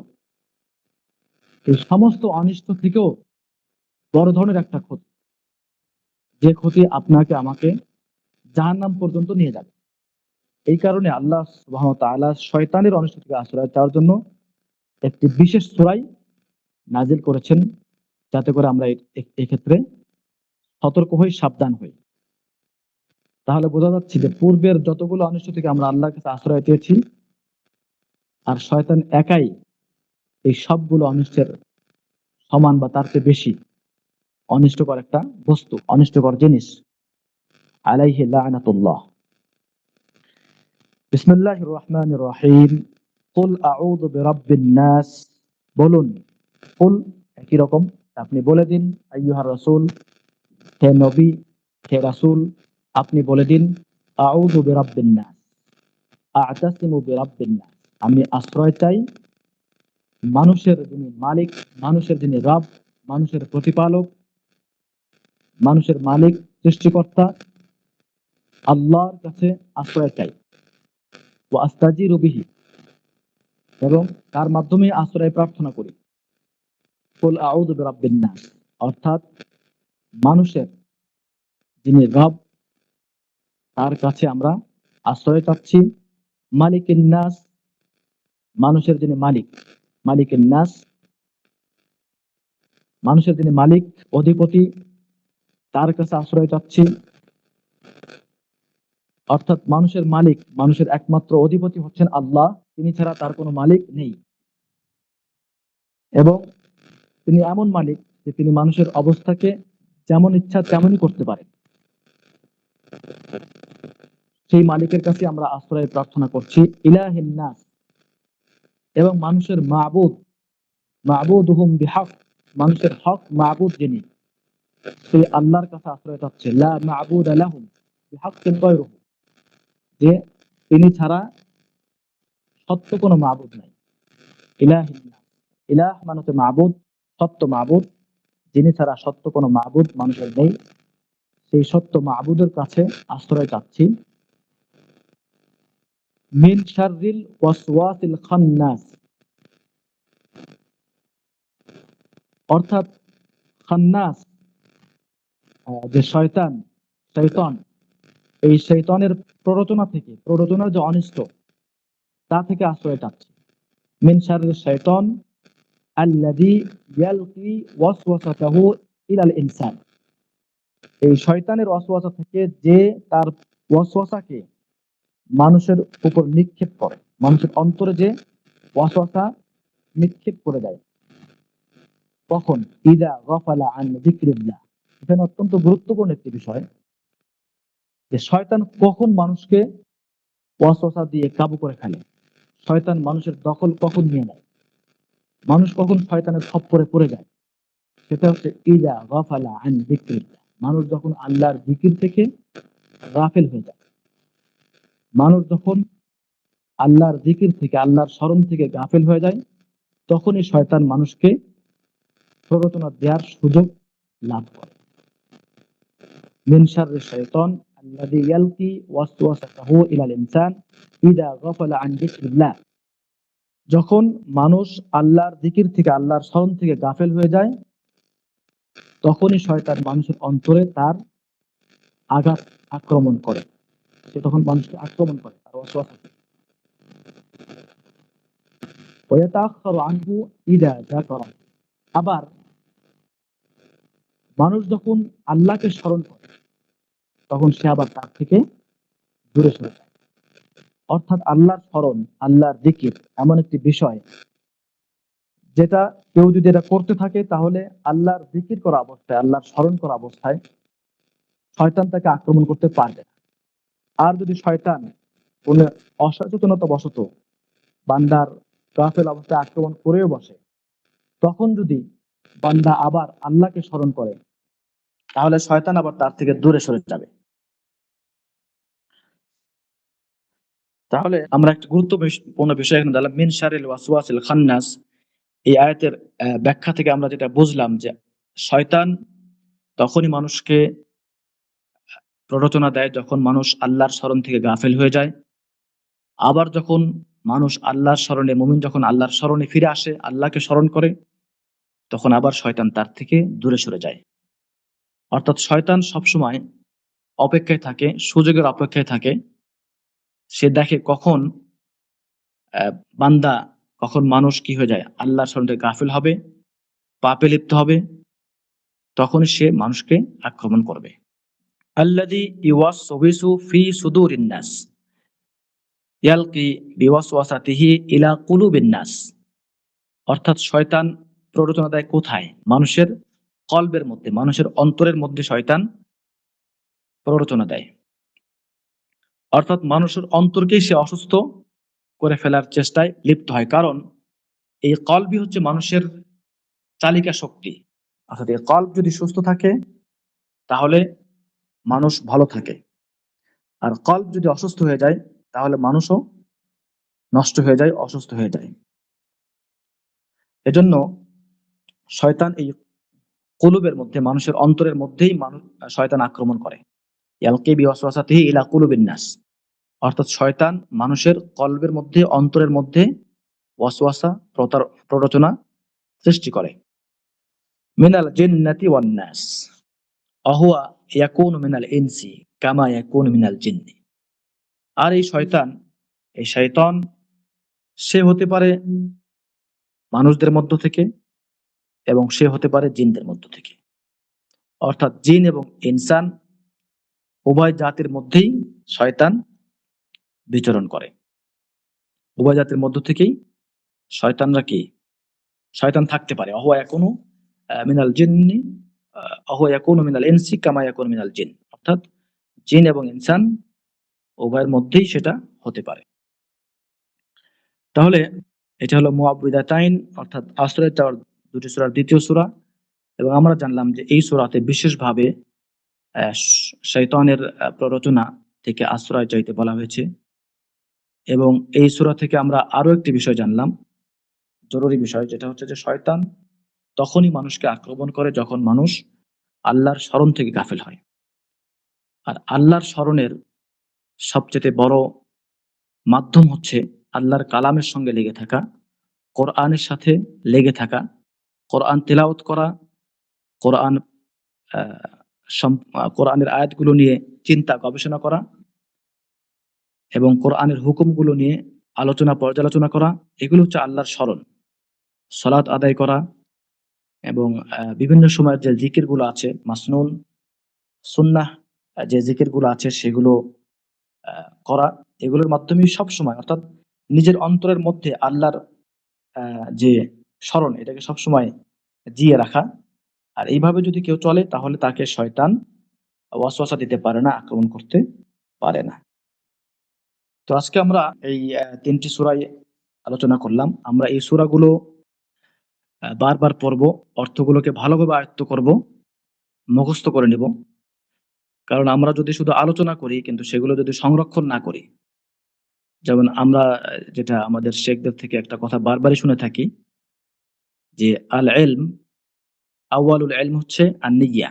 এই সমস্ত অনিষ্ট থেকেও বড় ধরনের একটা ক্ষতি, যে ক্ষতি আপনাকে আমাকে জাহান্নাম পর্যন্ত নিয়ে যাবে। এই কারণে আল্লাহ সুবহানাহু ওয়া তাআলা শয়তানের অনিষ্ট থেকে আশ্রয় চাওয়ার জন্য একটি বিশেষ সূরা নাজিল করেছেন, যাতে করে আমরা এক্ষেত্রে সতর্ক হই, সাবধান হই। তাহলে বোঝা যাচ্ছে যে পূর্বের যতগুলো অনিষ্ট থেকে আমরা আল্লাহর কাছে আশ্রয় চেয়েছি, আর শয়তান একাই এই সবগুলো অনিষ্টের সমান বা তার চেয়ে বেশি অনিষ্টকর একটা বস্তু, অনিষ্টকর জিনিস। আলাইহি লা'নাতুল্লাহ। বিসমিল্লাহির রহমানির রহিম। কুল আউযু বিরাব্বিন নাস। বলুন, কুল একই রকম, আপনি বলে দিন, আইয়ুহার রাসূল, হে নবী, হে রাসূল, আপনি বলে দিন, আউযু বিরাব্বিন নাস, আ'তাসিমু বিরাব্বিন নাস, আমি আশ্রয় চাই মানুষের যিনি মালিক, মানুষের যিনি রব, মানুষের প্রতিপালক, মানুষের মালিক, সৃষ্টিকর্তা আল্লাহর কাছে আশ্রয় চাই। ওয়া আস্তাজিরু বিহি, এবং তার মাধ্যমে আশ্রয় প্রার্থনা করি। কুল আউযু বিরাব্বিন নাস, অর্থাৎ মানুষের যিনি রব তার কাছে আমরা আশ্রয় চাচ্ছি। মালিকিন নাস, মানুষের যিনি মালিক, মালিকিন নাস, মানুষের যিনি মালিক, অধিপতি, তার কাছে আশ্রয় চাচ্ছি। অর্থাৎ মানুষের মালিক, মানুষের একমাত্র অধিপতি হচ্ছেন আল্লাহ, তিনি ছাড়া তার কোনো মালিক নেই। এবং তিনি এমন মালিক যে তিনি মানুষের অবস্থাকে যেমন ইচ্ছা তেমনই করতে পারেন। সেই মালিকের কাছে আমরা আশ্রয় প্রার্থনা করছি। ইলাহিন নাস, এবং মানুষের মাবুদ, মাবুদুহুম বিহক, মানুষের হক মাবুদ যিনি, সেই আল্লাহর কাছে আশ্রয় চাচ্ছে। লা মাবুদা লাহুম বিহাক্কিন গায়রুহু, যে তিনি ছাড়া সত্য কোনো মাবুদ নাই। ইলাহিন নাস, ইলাহ মানে হচ্ছে মাবুদ, সত্য মাবুদ, যিনি ছাড়া সত্য কোনো মাবুদ মানুষের নেই, সেই সত্য মাবুদের কাছে আশ্রয় চাচ্ছি। মিন শাররিল ওয়াসওয়াসিল খান্নাস, অর্থাৎ খান্নাস যে শয়তান, শয়তান, এই শয়তানের প্ররোচনা থেকে, প্ররোচনার যে অনিষ্ট, তা থেকে আশ্রয় চাচ্ছি। মিন শাররিশ শাইতান আল্লাযী ইয়ালকি ওয়াসওয়াসাতাহু ইলাল ইনসান, এই শয়তানের ওয়াসওয়াসা থেকে যে তার ওয়াসওয়াসাকে মানুষের উপর নিক্ষেপ করে, মানুষের অন্তরে যে ওয়াসওয়াসা নিক্ষেপ করে দেয়। কখন? ইযা গাফালা আন যিকরিল্লাহ। এখানে অত্যন্ত গুরুত্বপূর্ণ একটি বিষয়, যে শয়তান কখন মানুষকে ওয়াসওয়াসা দিয়ে কাবু করে ফেলে, শয়তান মানুষের দখল কখন নিয়ে নেয়, মানুষ কখন শয়তানের খপ্পরে পড়ে যায়, সেটা হচ্ছে ইযা গাফালা আন যিকরিল্লাহ, মানুষ যখন আল্লাহর জিকির থেকে গাফেল হয়ে যায়। মানুষ যখন আল্লাহর জিকির থেকে, আল্লাহর স্মরণ থেকে গাফেল হয়ে যায়, তখনই শয়তান মানুষকে প্ররোচনা দেওয়ার সুযোগ লাভ করে। মিন শাররিশ শাইতান আল্লাযী ইয়ালকি ওয়াসওয়াসাতাহু ইলাল ইনসান ইযা গাফালা আন যিকরিল্লাহ, যখন মানুষ আল্লাহর জিকির থেকে, আল্লাহর স্মরণ থেকে গাফেল হয়ে যায়, তখনই শয়তান মানুষের অন্তরে তার আঘাত, আক্রমণ করে। সে তখন মানুষকে আক্রমণ করে তার ওয়াসওয়াসা। ওয়াতাআখারু আনহু ইযা যাকারা। আবার মানুষ যখন আল্লাহকে স্মরণ করে তখন সে আবার তার থেকে দূরে সরে যায়। অর্থাৎ আল্লাহর স্মরণ, আল্লাহর জিকির এমন একটি বিষয় যেটা কেউ যদি এটা করতে থাকে তাহলে আল্লাহর জিকির করা অবস্থায়, আল্লাহর স্মরণ করা অবস্থায় শয়তান তাকে আক্রমণ করতে পারবে না। আর যদি শয়তান কোন অসচেতনতা বশত বান্দার গাফেল অবস্থায় আক্রমণ করেও বসে, তখন যদি বান্দা আবার আল্লাহকে স্মরণ করে তাহলে শয়তান আবার তার থেকে দূরে সরে যাবে। তাহলে আমরা একটা গুরুত্বপূর্ণ বিষয় এখানে জানলাম, মিন শারিল ওয়াসওয়াসিল খান্নাস। এই আয়াতের ব্যাখ্যা থেকে আমরা যেটা বুঝলাম যে শয়তান তখনই মানুষকে প্ররোচনা দেয় যখন মানুষ আল্লাহর স্মরণ থেকে গাফেল হয়ে যায়। আবার যখন মানুষ আল্লাহর স্মরণে, মুমিন যখন আল্লাহর স্মরণে ফিরে আসে, আল্লাহকে স্মরণ করে, তখন আবার শয়তান তার থেকে দূরে সরে যায়। অর্থাৎ শয়তান সবসময় অপেক্ষায় থাকে, সুযোগের অপেক্ষায় থাকে। সে দেখে কখন বান্দা, কখন মানুষ কি হয়ে যায়, আল্লাহর স্মরণ থেকে গাফিল হবে, পাপে লিপ্ত হবে, তখনই সে মানুষকে আক্রমণ করবে। আল্লাযী ইউওয়াসওয়িসু ফি সুদুরিন নাস ইয়ালকি বিওয়াসওয়াসাতিহি ইলা কুলুবিন নাস। অর্থাৎ শয়তান প্ররোচনা দেয় কোথায়? মানুষের কলবের মধ্যে, মানুষের অন্তরের মধ্যে শয়তান প্ররোচনা দেয়। অর্থাৎ মানুষের অন্তরকেই সে অসুস্থ করে ফেলার চেষ্টায় লিপ্ত হয়। কারণ এই কলবই হচ্ছে মানুষের চালিকা শক্তি। অর্থাৎ এই কলব যদি সুস্থ থাকে তাহলে মানুষ ভালো থাকে, আর কলব যদি অসুস্থ হয়ে যায় তাহলে মানুষও নষ্ট হয়ে যায়, অসুস্থ হয়ে যায়। এজন্য শয়তান এই কুলুবের মধ্যে, মানুষের অন্তরের মধ্যেই শয়তান আক্রমণ করে। ইয়ালকি বিওয়াসওয়াসাতিহি ইলা কুলুবিন নাস। অর্থাৎ শয়তান মানুষের কলবের মধ্যে, অন্তরের মধ্যে ওয়াসওয়াসা, প্ররোচনা সৃষ্টি করে। মিনাল জিন্নাতি ওয়ান নাস অহুয়া ইয়াকুনু মিনাল ইনসি কামা ইয়াকুনু মিনাল জিন্নি। আর এই শয়তান, এই শয়তান সে হতে পারে মানুষদের মধ্য থেকে এবং সে হতে পারে জিনদের মধ্য থেকে। অর্থাৎ জিন এবং ইনসান উভয় জাতির মধ্যেই শয়তান বিচরণ করে। উভয় জাতির মধ্য থেকেই শয়তানরা কি, শয়তান থাকতে পারে। অহুয়া ইয়াকুনু মিনাল জিন্নি অহুয়া ইয়াকুনু মিনাল ইনসি কামা ইয়াকুনু মিনাল জিন। অর্থাৎ জিন এবং ইনসান উভয়ের মধ্যেই সেটা হতে পারে। তাহলে এটা হলো মুআব্বিদাতাইন, অর্থাৎ আশ্রয় চাওয়ার দুটি সূরার দ্বিতীয় সূরা। এবং আমরা জানলাম যে এই সূরাতে বিশেষভাবে শয়তানের প্ররোচনা থেকে আশ্রয় চাইতে বলা হয়েছে। এবং এই সূরা থেকে আমরা আরো একটি বিষয় জানলাম, জরুরি বিষয়, যেটা হচ্ছে যে শয়তান তখনই মানুষকে আক্রমণ করে যখন মানুষ আল্লাহর স্মরণ থেকে গাফেল হয়। আর আল্লাহর স্মরণের সবচেয়ে বড় মাধ্যম হচ্ছে আল্লাহর কালামের সঙ্গে লেগে থাকা, কোরআনের সাথে লেগে থাকা, কোরআন তেলাওয়াত করা, কোরআন কোরআনের আয়াতগুলো নিয়ে চিন্তা গবেষণা করা এবং কোরআনের হুকুমগুলো নিয়ে আলোচনা পর্যালোচনা করা। এগুলো হচ্ছে আল্লাহর স্মরণ। সালাত আদায় করা এবং বিভিন্ন সময়ের যে জিকিরগুলো আছে, মাসনুন, সুন্নাহ যে জিকিরগুলো আছে সেগুলো করা। এগুলোর মাধ্যমে সব সময়, অর্থাৎ নিজের অন্তরের মধ্যে আল্লাহর যে স্মরণ, এটাকে সবসময় জিয়ে রাখা। আর এইভাবে যদি কেউ চলে তাহলে তাকে শয়তান ওয়াসওয়াসা দিতে পারে না, আক্রমণ করতে পারে না। তো আজকে আমরা এই তিনটি সূরায় আলোচনা করলাম। আমরা এই সূরাগুলো বারবার পড়ব, অর্থগুলোকে ভালোভাবে আয়ত্ত করব, মুখস্থ করে নিব। কারণ আমরা যদি শুধু আলোচনা করি কিন্তু সেগুলো যদি সংরক্ষণ না করি, যেমন আমরা যেটা আমাদের শেখদের থেকে একটা কথা বারবারই শুনে থাকি যে আল ইলম আউয়ালুল ইলম হচ্ছে আন-নিয়্যা,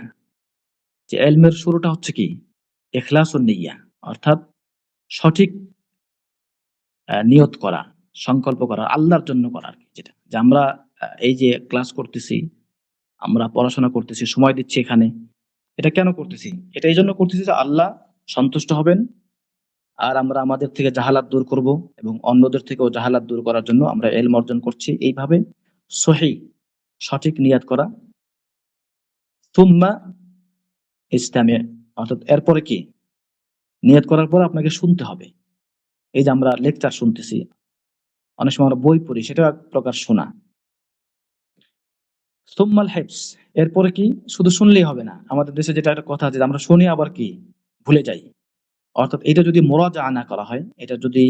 যে ইলমের শুরুটা হচ্ছে কি ইখলাসুন নিয়্যা, অর্থাৎ সঠিক নিয়ত করা, সংকল্প করা, আল্লাহর জন্য করা আর কি। যেটা যে আমরা এই যে ক্লাস করতেছি, আমরা পড়াশোনা করতেছি, সময় দিচ্ছি এখানে, এটা কেন করতেছি? এটা এই জন্য করতেছি যে আল্লাহ সন্তুষ্ট হবেন, আর আমরা আমাদের থেকে জাহালাত দূর করব এবং অন্যদের থেকেও জাহালাত দূর করার জন্য আমরা ইলম অর্জন করছি এইভাবে সহিহ সঠিক নিয়াত করা। সুম্মা ইস্তামি', অর্থাৎ এরপরে কি নিয়ত করার পর আপনাকে শুনতে হবে। এই যে আমরা লেকচার শুনতেছি, অনেক সময় আমরা বই পড়ি, সেটা এক প্রকার শোনা। সুম্মাল হিফজ, এরপরে কি শুধু শুনলেই হবে না। আমাদের দেশে যেটা একটা কথা আছে যে আমরা শুনি আবার কি ভুলে যাই। অর্থাৎ এটা যদি মুরাজাআ না করা হয়, এটা যদি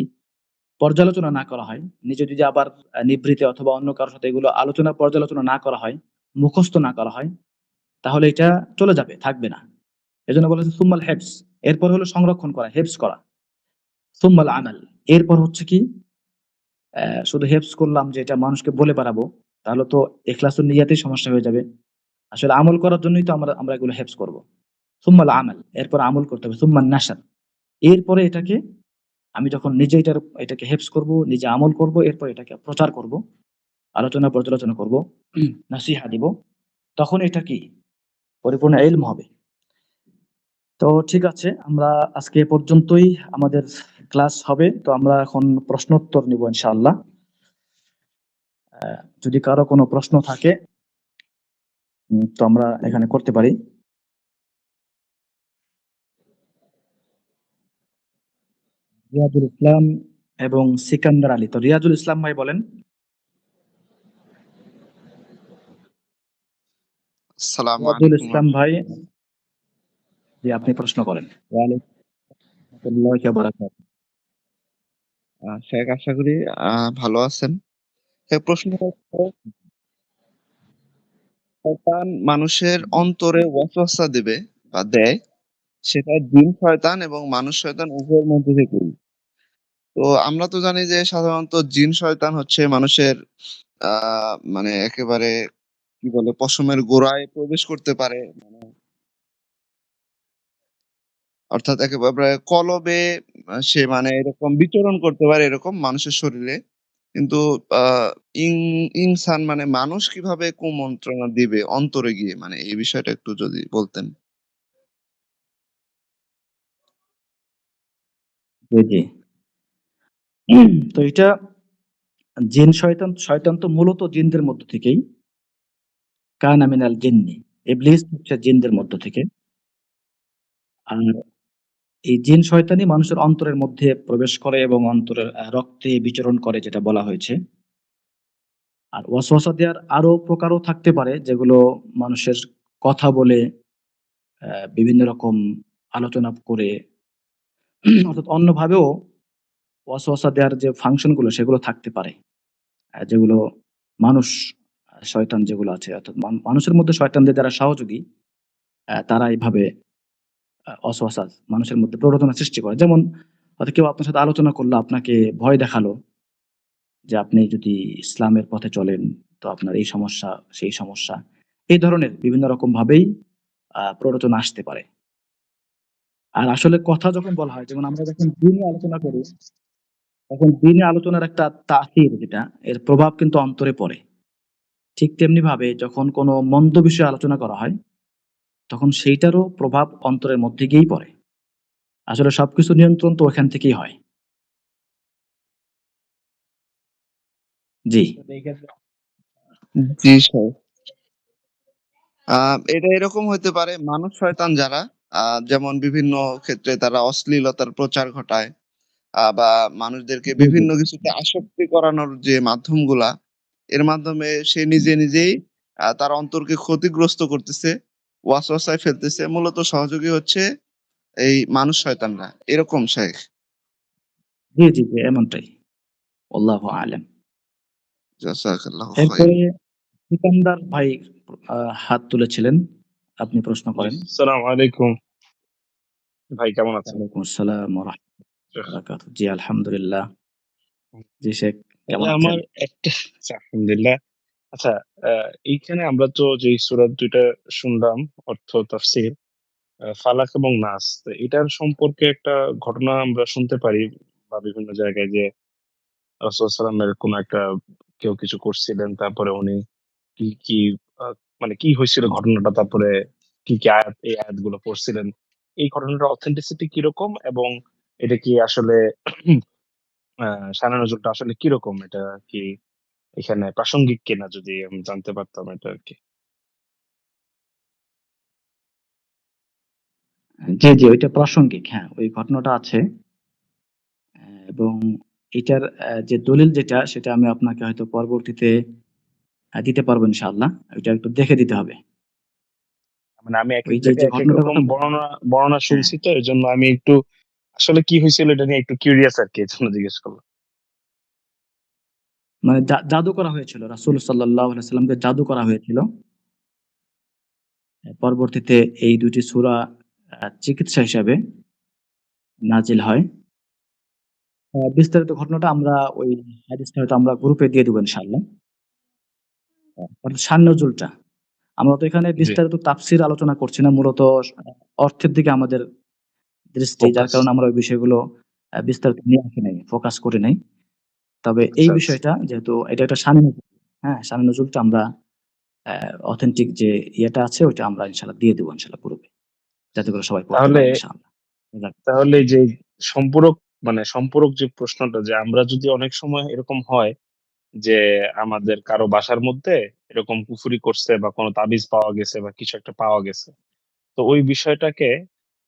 পর্যালোচনা না করা হয়, নিজে যদি আবার নিভৃতে অথবা অন্য কারো সাথে এগুলো আলোচনা পর্যালোচনা না করা হয়, মুখস্থ না করা হয়, তাহলে এটা চলে যাবে, থাকবে না। এজন্য বলা হয়েছে সুম্মাল হিফজ, এরপর হলো সংরক্ষণ করা, হিফজ করা। সুম্মাল আমাল, এরপর হচ্ছে কি শুধু হেফজ করলাম যে এটা মানুষকে বলে বেড়াবো, তাহলে তো ইখলাসুন নিয়াতেই সমস্যা হয়ে যাবে। আসলে আমল করার জন্যই তো আমরা আমরা এগুলো হেফজ করব। সুম্মাল আমাল, এরপর আমল করতে হবে। সুম্মান নাশার, এরপরে এটাকে আমি যখন নিজে এটাকে হেফজ করব, নিজে আমল করব, এরপর এটাকে প্রচার করব, আলোচনা পর্যালোচনা করব, নাসিহা দিব, তখন এটা কি পরিপূর্ণ ইলম হবে। তো ঠিক আছে, আমরা আজকে এ পর্যন্তই আমাদের ক্লাস হবে। তো আমরা এখন প্রশ্নোত্তর নিব ইনশাআল্লাহ। যদি কারো কোনো প্রশ্ন থাকে তো আমরা এখানে করতে পারি। রিয়াজুল ইসলাম এবং সিকান্দার আলী। তো রিয়াজুল ইসলাম ভাই বলেন। আসসালামু রিয়াজুল আলাইকুম। ইসলাম ভাই, জি আপনি প্রশ্ন করেন। ওয়ালাইকুম আসসালাম ওয়া বারাকাতুহু। শেখ, আশা করি ভালো আছেন। প্রশ্নটা হচ্ছে, শয়তান মানুষের অন্তরে ওয়াসওয়াসা দেবে বা দেয়, সেটা জিন শয়তান এবং মানুষ শয়তান উভয়ের মধ্যে থেকেই। তো আমরা তো জানি যে সাধারণত জিন শয়তান হচ্ছে মানুষের মানে একেবারে কি বলে পশমের গোড়ায় প্রবেশ করতে পারে, মানে অর্থাৎ একেবারে কলবে সে মানে এরকম বিচরণ করতে পারে এরকম মানুষের শরীরে। কিন্তু আহ ইন ইনসান মানে মানুষ কিভাবে কুমন্ত্রণা দিবে অন্তরে গিয়ে, মানে এই বিষয়টা একটু যদি বলতেন। জি জি। তো এটা জিন শয়তান, শয়তান তো মূলত জিনদের মধ্য থেকেই। কানা মিনাল জিন্নি, ইবলিস হচ্ছে জিনদের মধ্য থেকে। আর এই জিন শয়তানি মানুষের অন্তরের মধ্যে প্রবেশ করে এবং অন্তরের রক্তে বিচরণ করে, যেটা বলা হয়েছে। আর ওয়াসওয়াসা দেওয়ার আরো প্রকারও থাকতে পারে, যেগুলো মানুষের কথা বলে, বিভিন্ন রকম আলোচনা করে, অর্থাৎ অন্যভাবেও ওয়াসওয়াসা দেওয়ার যে ফাংশন গুলো সেগুলো থাকতে পারে। যেগুলো মানুষ শয়তান যেগুলো আছে, অর্থাৎ মানুষের মধ্যে শয়তানদের যারা সহযোগী, তারা এইভাবে ওয়াসওয়াসা মানুষের মধ্যে প্ররোচনা সৃষ্টি করে। যেমন হয়তো কেউ আপনার সাথে আলোচনা করলো, আপনাকে ভয় দেখালো যে আপনি যদি ইসলামের পথে চলেন তো আপনার এই সমস্যা, সেই সমস্যা। এই ধরনের বিভিন্ন রকম ভাবেই প্ররোচনা আসতে পারে। আর আসলে কথা যখন বলা হয়, যেমন আমরা যখন দিনে আলোচনা করি, তখন দিনে আলোচনার একটা তাসির, যেটা এর প্রভাব কিন্তু অন্তরে পড়ে। ঠিক তেমনি ভাবে যখন কোনো মন্দ বিষয়ে আলোচনা করা হয়, তখন সেইটারও প্রভাব অন্তরের মধ্যে গিয়েই পড়ে। আসলে সবকিছু নিয়ন্ত্রণ তো ওখান থেকেই হয়। জি। জি স্যার। এটা এরকম হইতে পারে, মানুষ শয়তান যারা যেমন বিভিন্ন ক্ষেত্রে তারা অশ্লীলতার প্রচার ঘটায়, বা মানুষদেরকে জি, জি। বিভিন্ন কিছুতে আসক্তি করানোর যে মাধ্যমগুলা, এর মাধ্যমে সে নিজে নিজেই তার অন্তরকে ক্ষতিগ্রস্ত করতেছে, ওয়াসওয়াসায় ফেলতেছে। মূলত সহযোগী হচ্ছে এই মানুষ শয়তানরা, এরকম শেখ। জি, জি, জি, এমনটাই। আল্লাহু আ'লাম। জাযাকাল্লাহু খাইর। এরপরে সিকান্দার ভাই হাত তুলেছিলেন। আপনি প্রশ্ন জি, করেন। আসসালামু আলাইকুম। ভাই কেমন আছেন? ওয়ালাইকুম আসসালাম ওয়া রাহমাতুল্লাহি ওয়া বারাকাতুহু। জি, আলহামদুলিল্লাহ। জি শেখ, কেমন আছেন? আমার একটা আলহামদুলিল্লাহ। আচ্ছা, এইখানে আমরা তো যে সূরা ২ টা শুনলাম অর্থ তাফসীর, ফালাক এবং নাস। তো এটার সম্পর্কে একটা ঘটনা আমরা শুনতে পারি বা বিভিন্ন জায়গায় যে রাসূল সাল্লাল্লাহু আলাইহি ওয়াসাল্লামের কোনো একটা কেউ কিছু করছিলেন। তারপরে উনি কি আ মানে কি হয়েছিল ঘটনাটা, তারপরে কি আয়াত এই আয়াতগুলো পড়ছিলেন। এই ঘটনাটার অথেন্টিসিটি কিরকম এবং এটা কি আসলে শানে নজরুলটা আসলে কিরকম? এটা কি এখানে প্রাসঙ্গিক কিনা যদি আমি জানতে পারতাম এটা আরকি। জি, জি, ওইটা প্রাসঙ্গিক। হ্যাঁ, ওই ঘটনাটা আছে। এবং এটার যে দলিল যেটা সেটা আমি আপনাকে হয়তো পরবর্তীতে দিতে পারবো ইনশাআল্লাহ। ওইটা একটু দেখে দিতে হবে। মানে আমি ওই একেক যে, যে জায়গায় একেক ঘটনাটার রকম কথা বর্ণনা হ্যাঁ, শুনছি তো এজন্য আমি একটু আসলে কি হয়েছিল এটা নিয়ে একটু কিউরিয়াস আরকি এজন্য জিজ্ঞেস করলাম। মানে জাদু করা হয়েছিল। রাসূল সাল্লাল্লাহু আলাইহি ওয়াসাল্লামকে জাদু করা হয়েছিল। পরবর্তীতে এই ২ টি সূরা চিকিৎসা হিসাবে নাজিল হয়। বিস্তারিত ঘটনাটা আমরা ওই হাদিসটা হয়তো আমরা গ্রুপে দিয়ে দিব ইনশাআল্লাহ। অর্থাৎ শান নজুলটা। আমরা তো এখানে জি, বিস্তারিত তাফসীর আলোচনা করছি না। মূলত অর্থের দিকে আমাদের দৃষ্টি। যার ফোকাস। কারণে আমরা ওই বিষয়গুলো বিস্তারিত নিয়ে আসি নাই, ফোকাস করি নাই। তবে এই আচ্ছা, আচ্ছা। বিষয়টা যেহেতু এটা একটা শান নজুল, হ্যাঁ? শান নজুলটা আমরা অথেন্টিক যে ইয়েটা আছে ওইটা আমরা ইনশাআল্লাহ দিয়ে দিব ইনশাআল্লাহ গ্রুপে। যাতে করে সবাই পড়তে তাহলে পারে ইনশাআল্লাহ। যাক, তাহলে এই যে সম্পূরক সম্পূরক যে প্রশ্নটা যে আমরা যদি অনেক সময় এরকম হয় যে আমাদের কারো বাসার মধ্যে এরকম কুফরি করছে বা কোনো তাবিজ পাওয়া গেছে বা কিছু একটা পাওয়া গেছে। তো ওই বিষয়টাকে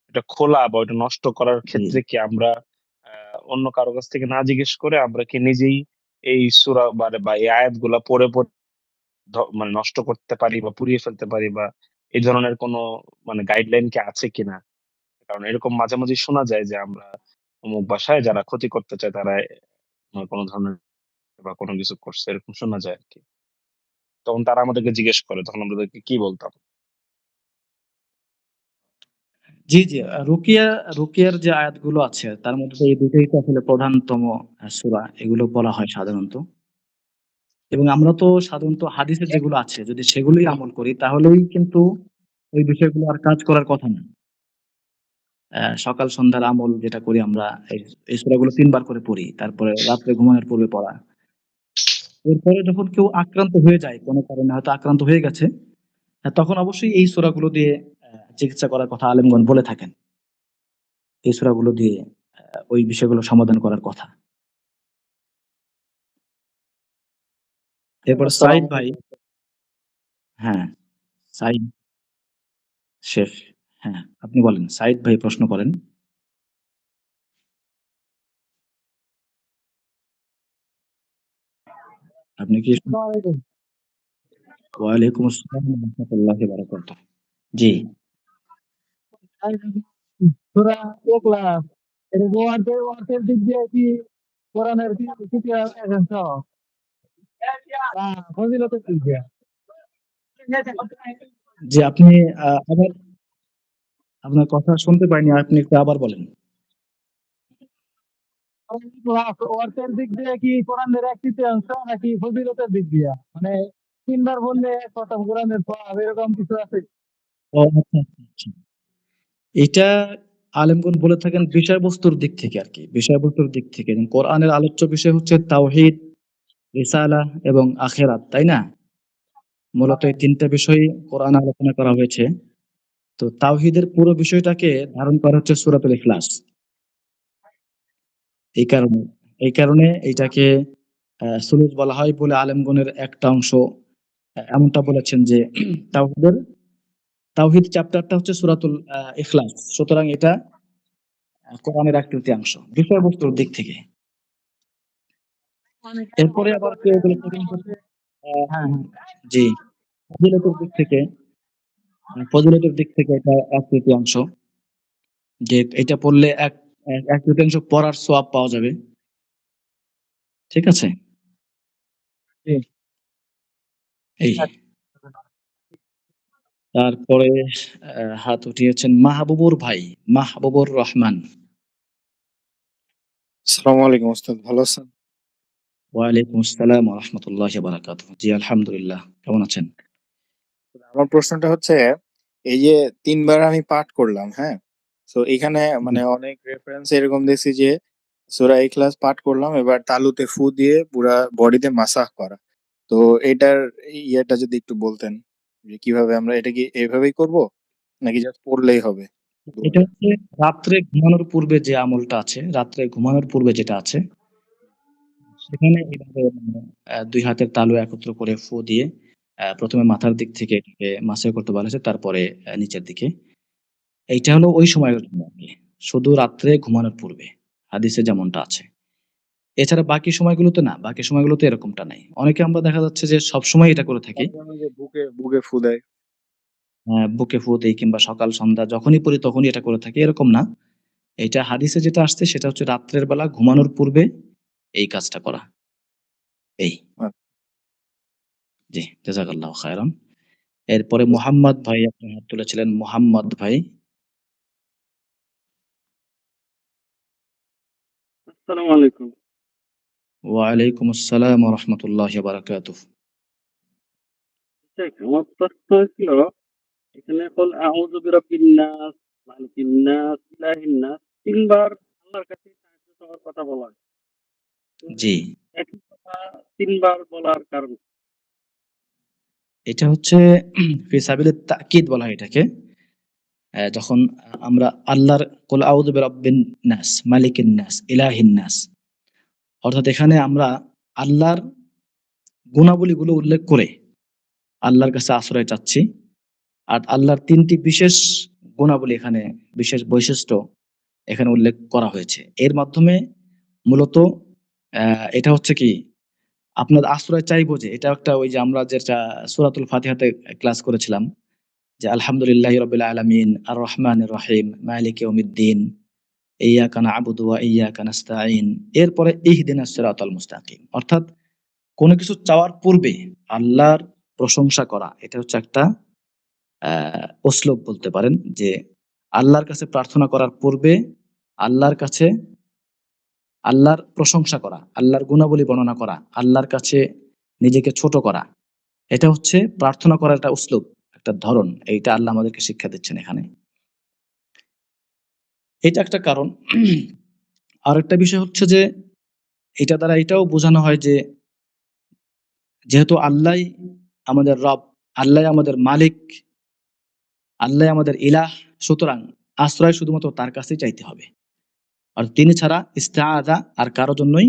এটা খোলা বা ওইটা নষ্ট করার জি। ক্ষেত্রে কি আমরা অন্য কারো কাছ থেকে না জিজ্ঞেস করে আমরা কি নিজেই এই সূরা বা এই আয়াতগুলা পড়ে নষ্ট করতে পারি বা পুড়িয়ে ফেলতে পারি বা এই ধরনের কোনো গাইডলাইন কি আছে কিনা? কারণ এরকম মাঝে, মাঝে শোনা যায় যে আমরা অমুক বাসায় যারা ক্ষতি করতে চায় তারা কোনো ধরনের বা কোনো কিছু করছে এরকম শোনা যায় আরকি। তখন তারা আমাদেরকে জিজ্ঞেস করে তখন আমরা তাদেরকে কি বলতাম? জি, জি। রুকিয়ার যে আয়াতগুলো আছে তার মধ্যে এই ২ টাই তো আসলে প্রধানতম সূরা। এগুলো বলা হয় সাধারণত। এবং আমরা তো সাধারণত হাদিসে যেগুলো আছে যদি সেগুলোই আমল করি তাহলেই কিন্তু ওই বিষয়গুলো আর কাজ করার কথা না। সকাল সন্ধ্যার আমল যেটা করি আমরা এই সূরাগুলো ৩ বার করে পড়ি। তারপরে রাত্রে ঘুমানোর পূর্বে পড়া। এরপরে যখন কেউ আক্রান্ত হয়ে যায় কোন কারণে হয়তো আক্রান্ত হয়ে গেছে, তখন অবশ্যই এই সূরাগুলো দিয়ে চিকিৎসা করার কথা আলেমগণ বলে থাকেন। এই সূরাগুলো দিয়ে ওই বিষয়গুলো সমাধান করার কথা। এরপর সাইদ আসসালামু ভাই, আলাইকুম। হ্যাঁ, সাইদ শেখ, হ্যাঁ, আপনি বলেন। সাইদ ভাই প্রশ্ন করেন। আপনি কি আসসালামু আলাইকুম। ওয়ালাইকুম আসসালাম ওয়া রাহমাতুল্লাহি ওয়া বারাকাতুহু। জি। সূরা ইখলাস এটা ওয়ার্থের দিক দিয়ে কি কোরআনের কি এজেন্স ফজিলতের দিক দিয়ে জি, আপনি আবার আপনার কথা শুনতে পাইনি। আপনি একটু আবার বলেন। ইখলাস অর্থের দিক দিয়ে কি কোরআনের এক তৃতীয়াংশ নাকি ফজিলতের দিক দিয়ে মানে ৩ বার বললে খতম কোরআনের সওয়াব এরকম কিছু আছে? ও আচ্ছা, আচ্ছা, আচ্ছা। এটা আলেমগণ বলে থাকেন বিষয়বস্তুর দিক থেকে আরকি। বিষয়বস্তুর দিক থেকে। যেমন কোরআনের আলোচ্য বিষয় হচ্ছে তাওহীদ, রিসালা এবং আখিরাত, তাই না? মূলত এই ৩ টা বিষয়ই কোরআনে আলোচনা করা হয়েছে। তো তাওহীদের পুরো বিষয়টাকে ধারণ করা হচ্ছে সূরাতুল ইখলাস। এই কারণে এই কারণে এইটাকে সুলুক বলা হয় বলে আলেমগণের একটা অংশ এমনটা বলেছেন যে তাওহীদের তাওহীদ চ্যাপ্টারটা হচ্ছে সূরাতুল ইখলাস। সুতরাং এটা কোরআনের ১/৩ বিষয়বস্তুর দিক থেকে। অনেকে এরপরে মনে আবার করে কেউ বলে থাকেন হচ্ছে যে হ্যাঁ, হ্যাঁ। জি, ফজিলতের দিক থেকে ফজিলতের দিক থেকে এটা ১/৩ যে এটা পড়লে ১/৩ পড়ার সওয়াব পাওয়া যাবে। ঠিক আছে? জি, এই। তারপরে হাত উঠিয়েছেন মাহবুবুর ভাই, মাহবুবুর রহমান। আসসালামু আলাইকুম ওস্তাদ, ভালো আছেন? ওয়ালাইকুম আসসালাম ওয়া রাহমাতুল্লাহি ওয়া বারাকাতুহু। জি, আলহামদুলিল্লাহ। কেমন আছেন? আমার প্রশ্নটা হচ্ছে এই যে ৩ বার আমি পাঠ করলাম, হ্যাঁ? সো এখানে জি। অনেক রেফারেন্স এরকম দেখছি যে সূরা ইখলাস পাঠ করলাম এবার তালুতে ফু দিয়ে পুরা বডিতে মাসাজ করা। তো এটার ইয়েটা যদি একটু বলতেন যে কিভাবে আমরা এটা কি এভাবেই করব? নাকি জাস্ট পড়লেই হবে? এটা হচ্ছে রাত্রে ঘুমানোর পূর্বে যে আমলটা আছে, রাত্রে ঘুমানোর পূর্বে যেটা আছে, সেখানে এইভাবে মানে ২ হাতের তালু একত্র করে ফু দিয়ে প্রথমে মাথার দিক থেকে এটাকে মাসাজ করতে বলা হয়েছে, তারপরে নিচের দিকে। এইটা হলো ওই সময়ের জন্য আরকি। শুধু রাত্রে ঘুমানোর পূর্বে। হাদিসে যেমনটা আছে। এছাড়া বাকি সময়গুলোতে না, বাকি সময়গুলোতে এরকমটা নাই। অনেকে আমরা দেখা যাচ্ছে যে সবসময় এটা করে থাকি। মাঝে মাঝে বুকে বুকে ফু দেয়। বুকে ফু দেই কিংবা সকাল সন্ধ্যা যখনই পড়ি তখনই এটা করে থাকি, এরকম না। এইটা হাদিসে যেটা আসছে সেটা হচ্ছে রাত্রের বেলা ঘুমানোর পূর্বে এই কাজটা করা। এই। আচ্ছা। জি, জাযাকাল্লাহু খায়রান। এরপরে মোহাম্মদ ভাই আপনি হাত তুলেছিলেন। মোহাম্মদ ভাই। আসসালামু আলাইকুম। ওয়ালাইকুম আসসালাম ওয়া রাহমাতুল্লাহি ওয়া বারাকাতুহু। শেখ, আমার প্রশ্ন ছিল এখানে কল আউযু বিরাব্বিন নাস, মালিকিন নাস, ইলাহিন নাস ৩ বার আল্লাহর কাছে সাহায্য চাওয়ার কথা বলা হয়। তো জি, একই কথা ৩ বার বলার কারণ কি? এটা হচ্ছে ফি সাবিলিত তাকিদ বলা হয় এটাকে। যখন আমরা আল্লাহর কুল আউযু বিরাব্বিন নাস, মালিকিন নাস, ইলাহিন নাস, অর্থাৎ এখানে আমরা আল্লাহর গুণাবলীগুলো উল্লেখ করে আল্লাহর কাছে আশ্রয় চাচ্ছি। আর আল্লাহর ৩ টি বিশেষ গুণাবলী এখানে, বিশেষ বৈশিষ্ট্য এখানে উল্লেখ করা হয়েছে। এর মাধ্যমে মূলত এটা হচ্ছে কি আপনার আশ্রয় চাইবো, যে এটা একটা ওই যে আমরা যেটা সূরাতুল ফাতিহাতে ক্লাস করেছিলাম যে আলহামদুলিল্লাহি রাব্বিল আলামিন, আর রহমানির রহিম, মালিকি ইয়াউমিদ্দিন, ইয়্যাকা না'বুদু ওয়া ইয়্যাকা নাস্তাঈন। এরপরে ইহদিনাস সিরাতাল মুস্তাকিম। অর্থাৎ কোন কিছু চাওয়ার পূর্বে আল্লাহর প্রশংসা করা, এটা হচ্ছে একটা উসলুব বলতে পারেন, যে আল্লাহর কাছে প্রার্থনা করার পূর্বে আল্লাহর কাছে আল্লাহর প্রশংসা করা, আল্লাহর গুণাবলী বর্ণনা করা, আল্লাহর কাছে নিজেকে ছোট করা। এটা হচ্ছে প্রার্থনা করার একটা উসলুব, একটা ধরন। এইটা আল্লাহ আমাদেরকে শিক্ষা দিচ্ছেন এখানে। এটা একটা কারণ। আরেকটা বিষয় হচ্ছে যে এটা দ্বারা এটাও বোঝানো হয় যে যেহেতু আল্লাহই আমাদের রব, আল্লাহই আমাদের মালিক, আল্লাহই আমাদের ইলাহ, সুতরাং আশ্রয় শুধুমাত্র তার কাছেই চাইতে হবে। আর তিনি ছাড়া ইস্তেআযা আর কারো জন্যই,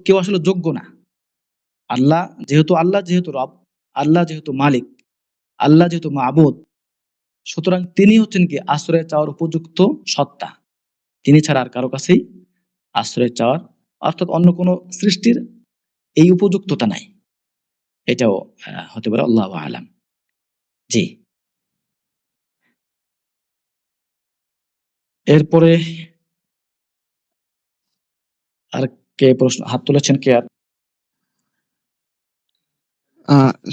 কেউ আসলে যোগ্য না। আল্লাহ যেহেতু রব, আল্লাহ যেহেতু মালিক, আল্লাহ যেহেতু মাবুদ, সুতরাং তিনি হচ্ছেন কি আশ্রয় চাওয়ার উপযুক্ত সত্তা। তিনি ছাড়া আর কারো কাছেই আশ্রয় চাওয়ার, অর্থাৎ অন্য কোনো সৃষ্টির এই উপযুক্ততা নাই। এটাও হতে পারে, আল্লাহু আ'লাম। জি। এরপরে আর কে প্রশ্ন হাত তুলেছেন কে আর?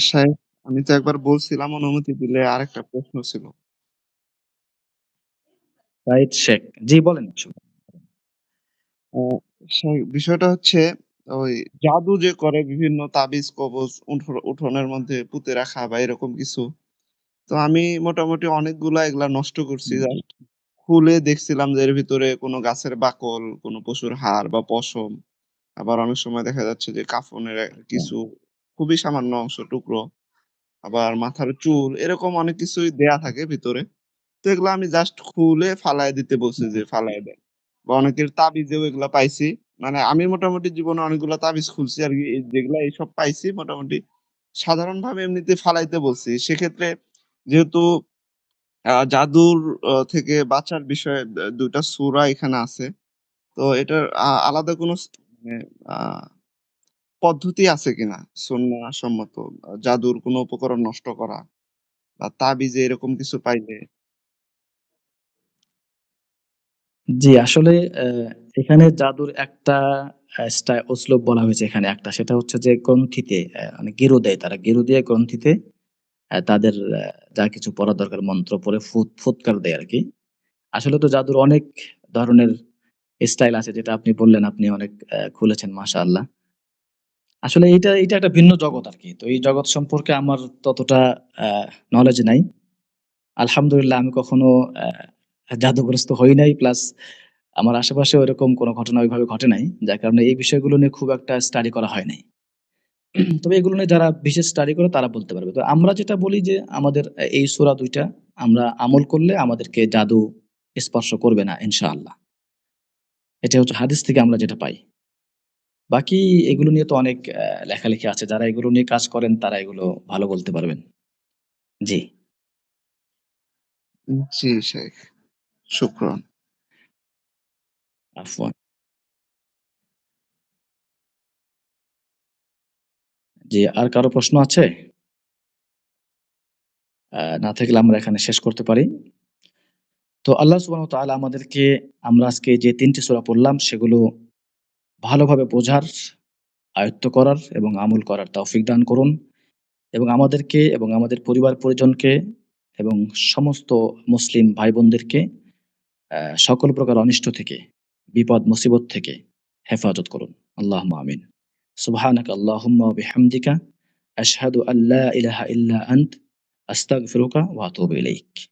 শাহেখ, আমি তো একবার বলছিলাম, অনুমতি দিলে আরেকটা প্রশ্ন ছিল। সাইদ শেখ। জি বলেন। আ শাহেখ, বিষয়টা হচ্ছে ওই জাদু যে করে বিভিন্ন তাবিজ কবজ উঠোনের মধ্যে পুঁতে রাখা বা এরকম কিছু। তো আমি মোটামুটি অনেকগুলা এগুলা নষ্ট করছি। জি, জাস্ট খুলে দেখছিলাম যে এর ভিতরে কোনো গাছের বাকল, কোনো পশুর হাড় বা পশম, আবার অনেক সময় দেখা যাচ্ছে যে কাফনের কিছু খুবই সামান্য অংশ টুকরো, আবার মাথার চুল, এরকম অনেক কিছুই দেয়া থাকে ভিতরে। তো এগুলা আমি জাস্ট খুলে ফালায় দিতে বলছি যে ফালায় দেন। বা অনেকের তাবিজেও এগুলা পাইছি। মানে আমি মোটামুটি জীবনে অনেকগুলা তাবিজ খুলছি আরকি। যেগুলা এইসব পাইছি মোটামুটি সাধারণভাবে এমনিতে ফালাইতে বলছি। সেক্ষেত্রে যেহেতু জাদুর থেকে বাঁচার বিষয়ে ২ টা সূরা এখানে আছে। তো এটার আলাদা কোনো মানে আ পদ্ধতি আছে কিনা? সুন্নাহ সম্মত জাদুর কোনো উপকরণ নষ্ট করা বা তাবিজে এরকম কিছু পাইলে? জি, আসলে এখানে জাদুর একটা উসলুব বলা হয়েছে এখানে একটা। সেটা হচ্ছে যে গ্রন্থিতে মানে গেরো দেয় তারা। গেরো দিয়ে গ্রন্থিতে তাদের যা কিছু পড়া দরকার মন্ত্র পড়ে ফুৎকার দেয় আরকি। আসলে তো জাদুর অনেক ধরনের স্টাইল আছে, যেটা আপনি বললেন, আপনি অনেক খুলেছেন মাশাআল্লাহ। আসলে এটা একটা ভিন্ন জগৎ আরকি। তো এই জগৎ সম্পর্কে আমার ততটা আ নলেজ নাই। আলহামদুলিল্লাহ আমি কখনো জাদুগ্রস্ত হই নাই। প্লাস আমার আশেপাশেও এরকম কোনো ঘটনা ওইভাবে ঘটে নাই। যার কারণে এই বিষয়গুলো নিয়ে খুব একটা স্টাডি করা হয় নাই। তবে এগুলো নিয়ে যারা বিশেষ স্টাডি করে তারা বলতে পারবে। তো আমরা যেটা বলি যে আমাদের এই সূরা ২ টা আমরা আমল করলে আমাদেরকে জাদু স্পর্শ করবে না ইনশাআল্লাহ। এটা হচ্ছে হাদিস থেকে আমরা যেটা পাই। বাকি এগুলো নিয়ে তো অনেক লেখালেখি আছে। যারা এগুলো নিয়ে কাজ করেন তারা এগুলো ভালো বলতে পারবেন। জি। জি শেখ, শুকরান। আফওয়ান। জি, আর কারো প্রশ্ন আছে? না থাকলে আমরা এখানে শেষ করতে পারি। তো আল্লাহ সুবহানাহু ওয়া তাআলা আমাদেরকে আমরা আজকে যে ৩ টি সূরা পড়লাম সেগুলো ভালোভাবে বোঝার, আয়ত্ত করার এবং আমল করার তৌফিক দান করুন এবং আমাদেরকে এবং আমাদের পরিবার-পরিজনকে এবং সমস্ত মুসলিম ভাই-বোনদেরকে সকল প্রকার অনিষ্ট থেকে, বিপদ মুসিবত থেকে হেফাজত করুন। আল্লাহুম্মা আমিন। সুবহানাকা আল্লাহুম্মা ওয়া বিহামদিকা আশহাদু আল্লা ইলাহা ইল্লা আন্ত আস্তাগফিরুকা ওয়া আতুবু ইলাইক।